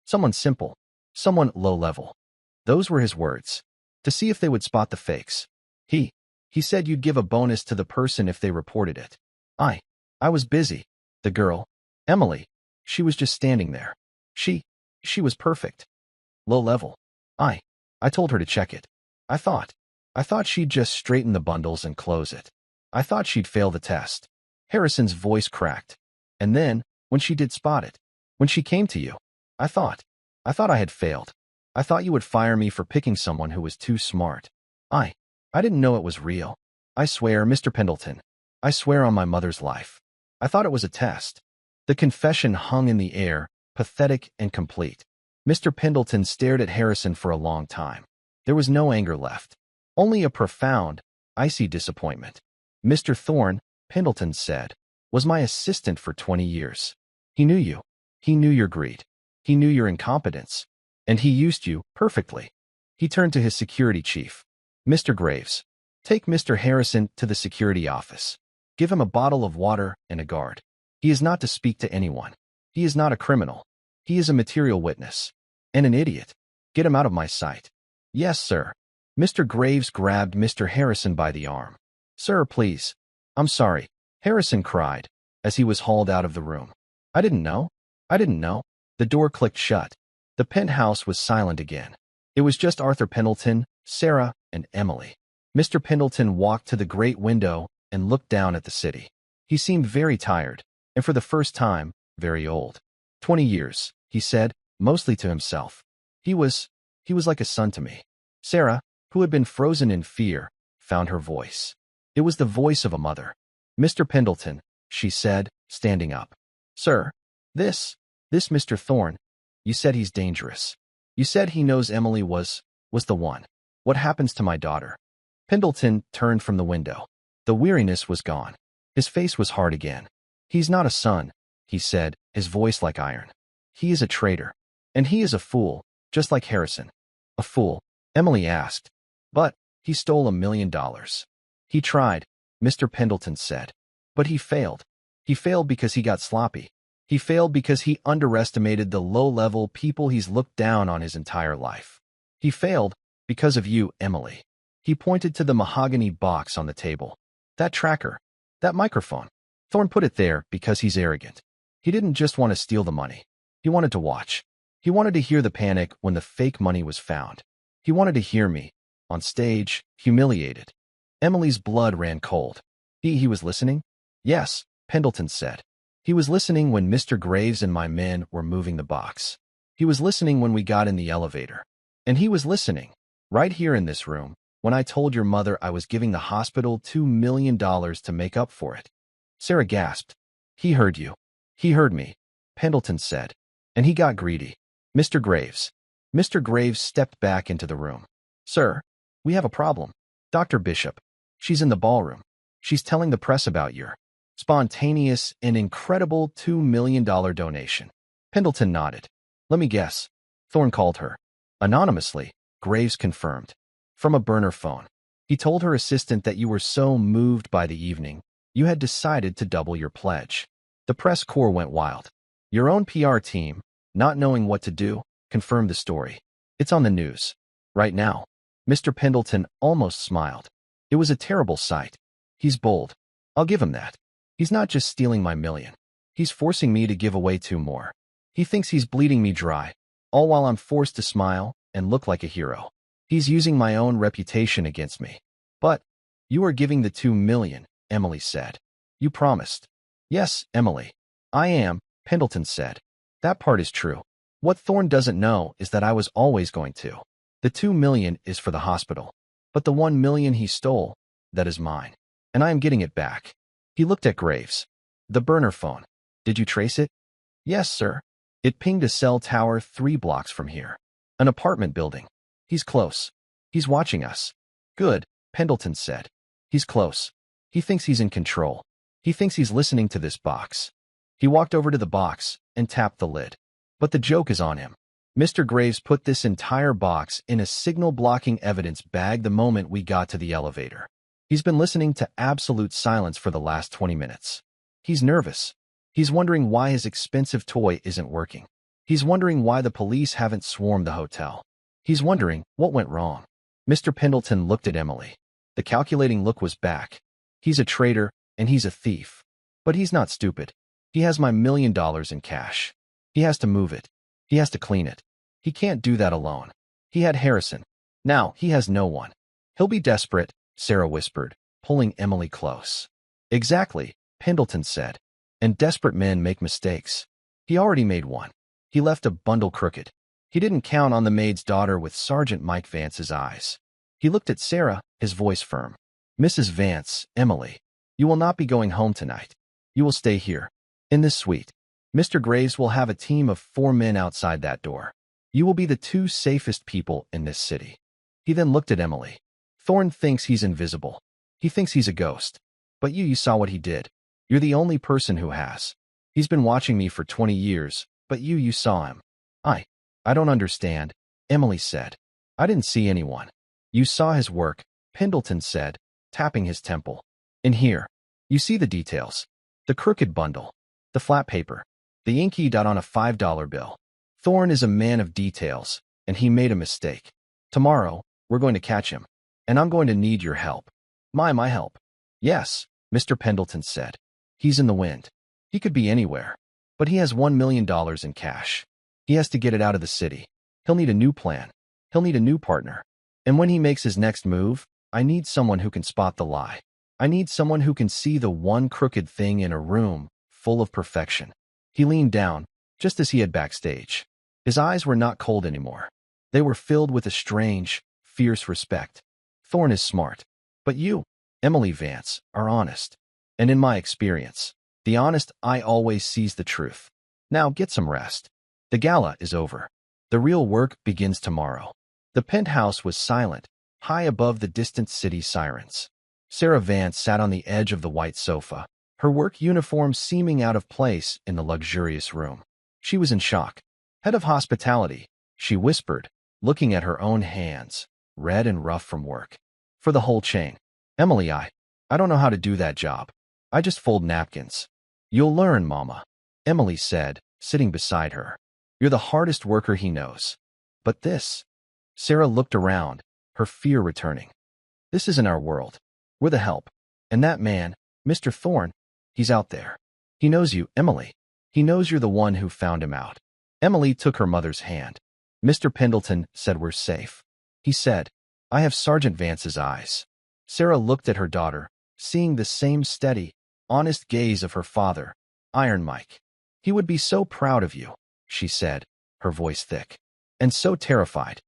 Someone simple. Someone low-level. Those were his words. To see if they would spot the fakes. He said you'd give a bonus to the person if they reported it. I was busy. The girl, Emily, she was just standing there. She was perfect. Low-level. I told her to check it. I thought she'd just straighten the bundles and close it. I thought she'd fail the test. Harrison's voice cracked. And then, when she did spot it, when she came to you, I thought I had failed. I thought you would fire me for picking someone who was too smart. I didn't know it was real. I swear, Mr. Pendleton. I swear on my mother's life. I thought it was a test. The confession hung in the air, pathetic and complete. Mr. Pendleton stared at Harrison for a long time. There was no anger left. Only a profound, icy disappointment. Mr. Thorne, Pendleton said, was my assistant for 20 years. He knew you. He knew your greed. He knew your incompetence. And he used you perfectly. He turned to his security chief. Mr. Graves, take Mr. Harrison to the security office. Give him a bottle of water and a guard. He is not to speak to anyone. He is not a criminal. He is a material witness. And an idiot. Get him out of my sight. Yes, sir. Mr. Graves grabbed Mr. Harrison by the arm. Sir, please. I'm sorry, Harrison cried, as he was hauled out of the room. I didn't know. The door clicked shut. The penthouse was silent again. It was just Arthur Pendleton, Sarah, and Emily. Mr. Pendleton walked to the great window and looked down at the city. He seemed very tired, and for the first time, very old. 20 years, he said, mostly to himself. He was like a son to me. Sarah, who had been frozen in fear, found her voice. It was the voice of a mother. Mr. Pendleton, she said, standing up. Sir, this Mr. Thorne, you said he's dangerous. You said he knows Emily was the one. What happens to my daughter? Pendleton turned from the window. The weariness was gone. His face was hard again. He's not a son, he said, his voice like iron. He is a traitor. And he is a fool, just like Harrison. A fool? Emily asked. But he stole $1 million. He tried, Mr. Pendleton said. But he failed. He failed because he got sloppy. He failed because he underestimated the low-level people he's looked down on his entire life. He failed because of you, Emily. He pointed to the mahogany box on the table. That tracker. That microphone. Thorne put it there because he's arrogant. He didn't just want to steal the money. He wanted to watch. He wanted to hear the panic when the fake money was found. He wanted to hear me, on stage, humiliated. Emily's blood ran cold. He was listening? Yes, Pendleton said. He was listening when Mr. Graves and my men were moving the box. He was listening when we got in the elevator. And he was listening, right here in this room, when I told your mother I was giving the hospital $2 million to make up for it." Sarah gasped. "He heard you." "He heard me," Pendleton said. "And he got greedy." "Mr. Graves." Mr. Graves stepped back into the room. "Sir, we have a problem. Dr. Bishop. She's in the ballroom. She's telling the press about your spontaneous and incredible $2 million donation." Pendleton nodded. "Let me guess. Thorne called her." Anonymously, Graves confirmed. "From a burner phone. He told her assistant that you were so moved by the evening, you had decided to double your pledge." The press corps went wild. Your own PR team, not knowing what to do, confirmed the story. "It's on the news. Right now." Mr. Pendleton almost smiled. It was a terrible sight. "He's bold. I'll give him that. He's not just stealing my million. He's forcing me to give away 2 more. He thinks he's bleeding me dry, all while I'm forced to smile and look like a hero. He's using my own reputation against me." "But you are giving the 2 million, Emily said. "You promised." "Yes, Emily. I am," Pendleton said. "That part is true. What Thorne doesn't know is that I was always going to. The 2 million is for the hospital. But the 1 million he stole, that is mine. And I am getting it back." He looked at Graves. "The burner phone. Did you trace it?" "Yes, sir. It pinged a cell tower 3 blocks from here. An apartment building. He's close. He's watching us." "Good," Pendleton said. "He's close. He thinks he's in control. He thinks he's listening to this box." He walked over to the box and tapped the lid. "But the joke is on him." Mr. Graves put this entire box in a signal-blocking evidence bag the moment we got to the elevator. He's been listening to absolute silence for the last 20 minutes. He's nervous. He's wondering why his expensive toy isn't working. He's wondering why the police haven't swarmed the hotel. He's wondering what went wrong. Mr. Pendleton looked at Emily. The calculating look was back. "He's a traitor, and he's a thief. But he's not stupid. He has my $1 million in cash. He has to move it. He has to clean it. He can't do that alone. He had Harrison. Now he has no one. He'll be desperate," Sarah whispered, pulling Emily close. "Exactly," Pendleton said. "And desperate men make mistakes. He already made one. He left a bundle crooked. He didn't count on the maid's daughter with Sergeant Mike Vance's eyes." He looked at Sarah, his voice firm. "Mrs. Vance, Emily, you will not be going home tonight. You will stay here, in this suite. Mr. Graves will have a team of 4 men outside that door. You will be the 2 safest people in this city." He then looked at Emily. "Thorne thinks he's invisible. He thinks he's a ghost. But you saw what he did. You're the only person who has. He's been watching me for 20 years, but you saw him." I don't understand," Emily said. "I didn't see anyone." "You saw his work," Pendleton said, tapping his temple. "In here. You see the details. The crooked bundle. The flat paper. The inky dot on a $5 bill. Thorne is a man of details, and he made a mistake. Tomorrow, we're going to catch him, and I'm going to need your help." My help?" "Yes," Mr. Pendleton said. "He's in the wind. He could be anywhere. But he has $1 million in cash. He has to get it out of the city. He'll need a new plan. He'll need a new partner. And when he makes his next move, I need someone who can spot the lie. I need someone who can see the one crooked thing in a room full of perfection." He leaned down, just as he had backstage. His eyes were not cold anymore. They were filled with a strange, fierce respect. "Thorne is smart. But you, Emily Vance, are honest. And in my experience, the honest eye always sees the truth. Now get some rest. The gala is over. The real work begins tomorrow." The penthouse was silent, high above the distant city sirens. Sarah Vance sat on the edge of the white sofa, her work uniform seeming out of place in the luxurious room. She was in shock. "Head of hospitality," she whispered, looking at her own hands, red and rough from work. "For the whole chain. Emily, I don't know how to do that job. I just fold napkins." "You'll learn, Mama," Emily said, sitting beside her. "You're the hardest worker he knows. But this..." Sarah looked around, her fear returning. "This isn't our world. We're the help. And that man, Mr. Thorne, he's out there. He knows you, Emily. He knows you're the one who found him out." Emily took her mother's hand. "Mr. Pendleton said we're safe. He said, I have Sergeant Vance's eyes." Sarah looked at her daughter, seeing the same steady, honest gaze of her father, Iron Mike. "He would be so proud of you," she said, her voice thick. "And so terrified."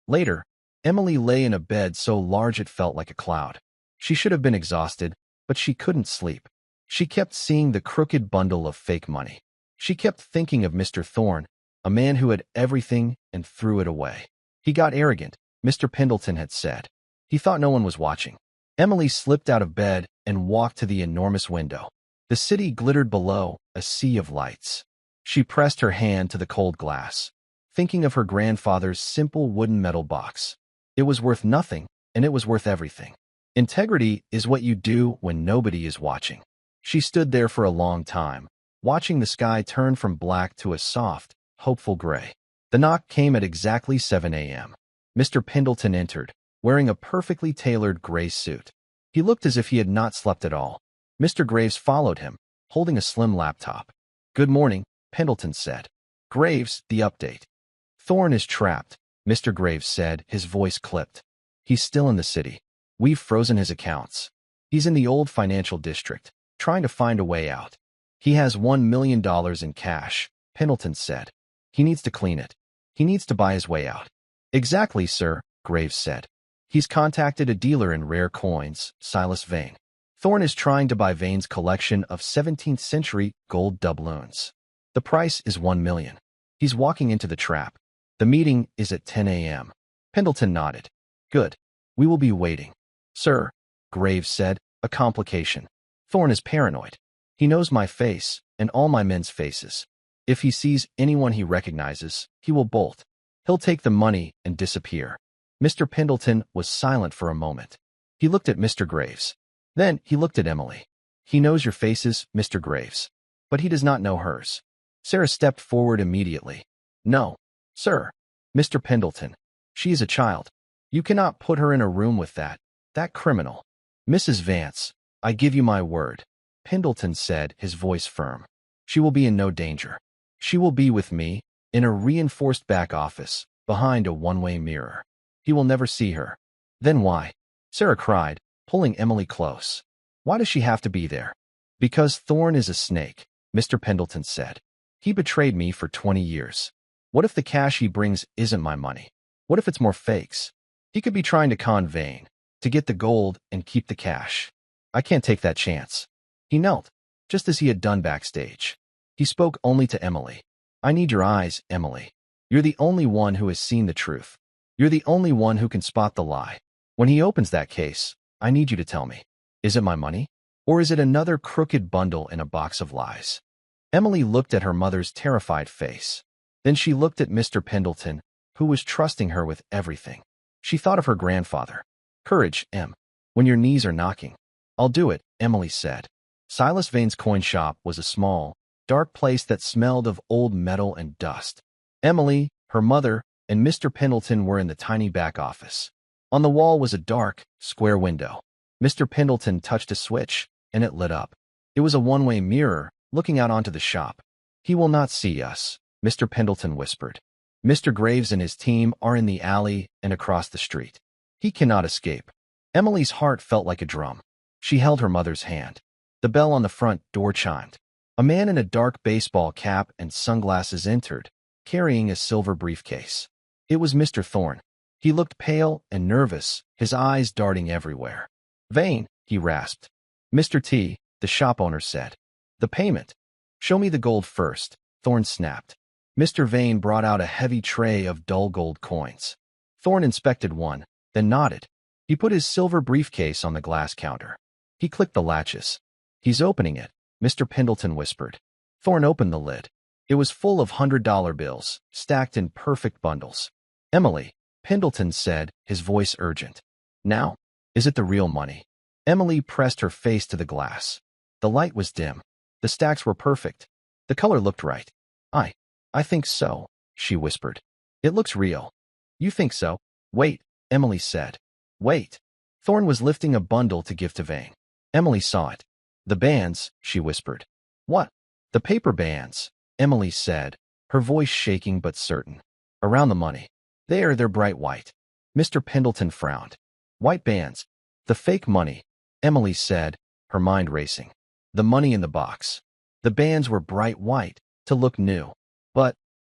Later, Emily lay in a bed so large it felt like a cloud. She should have been exhausted, but she couldn't sleep. She kept seeing the crooked bundle of fake money. She kept thinking of Mr. Thorne, a man who had everything and threw it away. He got arrogant, Mr. Pendleton had said. He thought no one was watching. Emily slipped out of bed and walked to the enormous window. The city glittered below, a sea of lights. She pressed her hand to the cold glass, thinking of her grandfather's simple wooden metal box. It was worth nothing, and it was worth everything. Integrity is what you do when nobody is watching. She stood there for a long time, watching the sky turn from black to a soft, hopeful gray. The knock came at exactly 7 a.m. Mr. Pendleton entered, wearing a perfectly tailored gray suit. He looked as if he had not slept at all. Mr. Graves followed him, holding a slim laptop. "Good morning," Pendleton said. "Graves, the update." "Thorne is trapped," Mr. Graves said, his voice clipped. "He's still in the city. We've frozen his accounts. He's in the old financial district, trying to find a way out. He has $1 million in cash," Pendleton said. "He needs to clean it. He needs to buy his way out." "Exactly, sir," Graves said. "He's contacted a dealer in rare coins, Silas Vane. Thorne is trying to buy Vane's collection of 17th-century gold doubloons. The price is $1 million. He's walking into the trap. The meeting is at 10 a.m. Pendleton nodded. "Good. We will be waiting." "Sir," Graves said, "a complication. Thorne is paranoid. He knows my face and all my men's faces. If he sees anyone he recognizes, he will bolt. He'll take the money and disappear." Mr. Pendleton was silent for a moment. He looked at Mr. Graves. Then he looked at Emily. "He knows your faces, Mr. Graves, but he does not know hers." Sarah stepped forward immediately. "No, sir. Mr. Pendleton. She is a child. You cannot put her in a room with that criminal." "Mrs. Vance, I give you my word," Pendleton said, his voice firm. "She will be in no danger. She will be with me, in a reinforced back office, behind a one-way mirror. He will never see her." "Then why?" Sarah cried, pulling Emily close. "Why does she have to be there?" "Because Thorne is a snake," Mr. Pendleton said. "He betrayed me for 20 years. What if the cash he brings isn't my money? What if it's more fakes? He could be trying to con Vane, to get the gold and keep the cash. I can't take that chance." He knelt, just as he had done backstage. He spoke only to Emily. "I need your eyes, Emily. You're the only one who has seen the truth. You're the only one who can spot the lie. When he opens that case, I need you to tell me, is it my money? Or is it another crooked bundle in a box of lies?" Emily looked at her mother's terrified face. Then she looked at Mr. Pendleton, who was trusting her with everything. She thought of her grandfather. "Courage, Em, when your knees are knocking." "I'll do it," Emily said. Silas Vane's coin shop was a small, dark place that smelled of old metal and dust. Emily, her mother, and Mr. Pendleton were in the tiny back office. On the wall was a dark, square window. Mr. Pendleton touched a switch, and it lit up. It was a one-way mirror, looking out onto the shop. "He will not see us," Mr. Pendleton whispered. "Mr. Graves and his team are in the alley and across the street. He cannot escape." Emily's heart felt like a drum. She held her mother's hand. The bell on the front door chimed. A man in a dark baseball cap and sunglasses entered, carrying a silver briefcase. It was Mr. Thorne. He looked pale and nervous, his eyes darting everywhere. "Vane," he rasped. "Mr. T," the shop owner said. "The payment." "Show me the gold first," Thorne snapped. Mr. Vane brought out a heavy tray of dull gold coins. Thorne inspected one, then nodded. He put his silver briefcase on the glass counter. He clicked the latches. "He's opening it," Mr. Pendleton whispered. Thorne opened the lid. It was full of $100 bills, stacked in perfect bundles. "Emily," Pendleton said, his voice urgent. "Now? Is it the real money?" Emily pressed her face to the glass. The light was dim. The stacks were perfect. The color looked right. I think so," she whispered. "It looks real." "You think so? Wait," Emily said. "Wait." Thorne was lifting a bundle to give to Vane. Emily saw it. "The bands," she whispered. "What?" "The paper bands," Emily said, her voice shaking but certain. "Around the money. They're bright white." Mr. Pendleton frowned. "White bands. The fake money," Emily said, her mind racing. "The money in the box." The bands were bright white, to look new.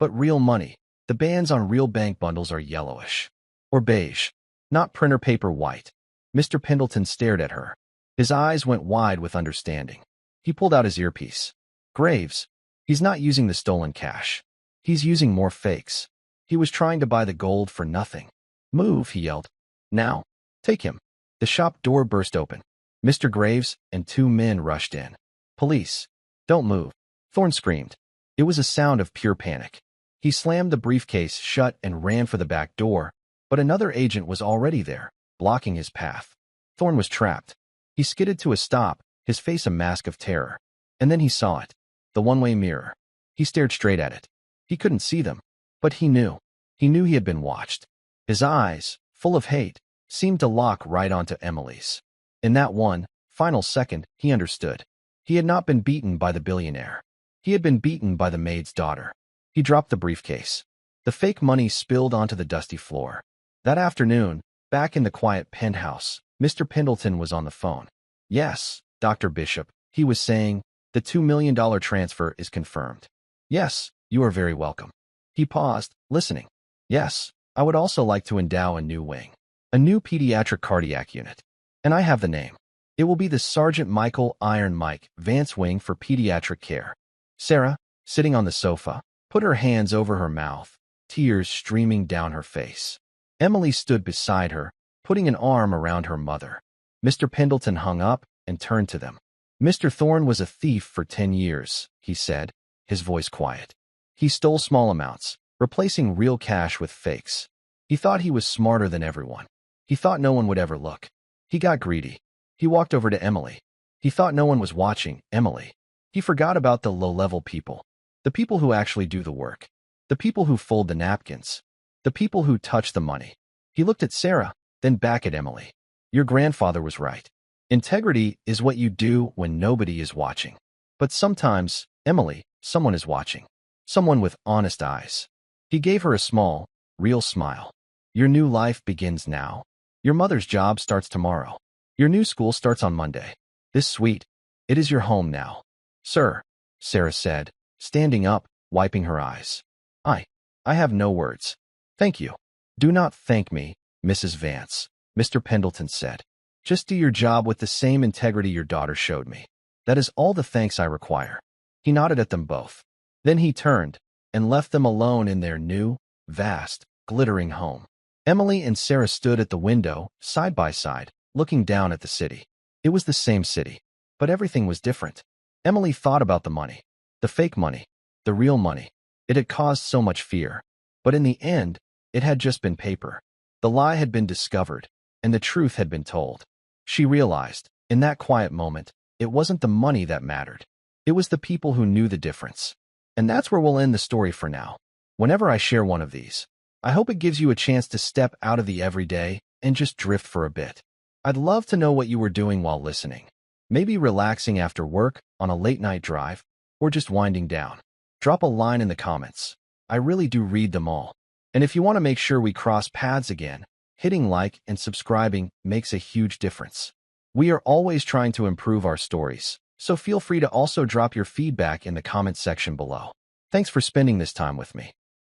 But real money. The bands on real bank bundles are yellowish. Or beige. not printer paper white. Mr. Pendleton stared at her. His eyes went wide with understanding. He pulled out his earpiece. Graves, he's not using the stolen cash. He's using more fakes. He was trying to buy the gold for nothing. Move, he yelled. Now, take him. The shop door burst open. Mr. Graves and two men rushed in. Police. Don't move. Thorne screamed. It was a sound of pure panic. He slammed the briefcase shut and ran for the back door, but another agent was already there, blocking his path. Thorne was trapped. He skidded to a stop, his face a mask of terror. And then he saw it. The one-way mirror. He stared straight at it. He couldn't see them, but he knew. He knew he had been watched. His eyes, full of hate, seemed to lock right onto Emily's. In that one, final second, he understood. He had not been beaten by the billionaire. He had been beaten by the maid's daughter. He dropped the briefcase. The fake money spilled onto the dusty floor. That afternoon, back in the quiet penthouse, Mr. Pendleton was on the phone. Yes, Dr. Bishop, he was saying, the $2 million transfer is confirmed. Yes, you are very welcome. He paused, listening. Yes, I would also like to endow a new wing. A new pediatric cardiac unit. And I have the name. It will be the Sergeant Michael Iron Mike Vance Wing for Pediatric Care. Sarah, sitting on the sofa, put her hands over her mouth, tears streaming down her face. Emily stood beside her, putting an arm around her mother. Mr. Pendleton hung up and turned to them. Mr. Thorne was a thief for 10 years, he said, his voice quiet. He stole small amounts, replacing real cash with fakes. He thought he was smarter than everyone. He thought no one would ever look. He got greedy. He walked over to Emily. He thought no one was watching Emily. He forgot about the low-level people. The people who actually do the work. The people who fold the napkins. The people who touch the money. He looked at Sarah, then back at Emily. Your grandfather was right. Integrity is what you do when nobody is watching. But sometimes, Emily, someone is watching. Someone with honest eyes. He gave her a small, real smile. Your new life begins now. Your mother's job starts tomorrow. Your new school starts on Monday. This suite, it is your home now. Sir, Sarah said, standing up, wiping her eyes. I have no words. Thank you. Do not thank me, Mrs. Vance, Mr. Pendleton said. Just do your job with the same integrity your daughter showed me. That is all the thanks I require. He nodded at them both. Then he turned and left them alone in their new, vast, glittering home. Emily and Sarah stood at the window, side by side, looking down at the city. It was the same city, but everything was different. Emily thought about the money, the fake money, the real money. It had caused so much fear. But in the end, it had just been paper. The lie had been discovered, and the truth had been told. She realized, in that quiet moment, it wasn't the money that mattered. It was the people who knew the difference. And that's where we'll end the story for now. Whenever I share one of these, I hope it gives you a chance to step out of the everyday and just drift for a bit. I'd love to know what you were doing while listening. Maybe relaxing after work, on a late-night drive, or just winding down. Drop a line in the comments. I really do read them all. And if you want to make sure we cross paths again, hitting like and subscribing makes a huge difference. We are always trying to improve our stories, so feel free to also drop your feedback in the comment section below. Thanks for spending this time with me.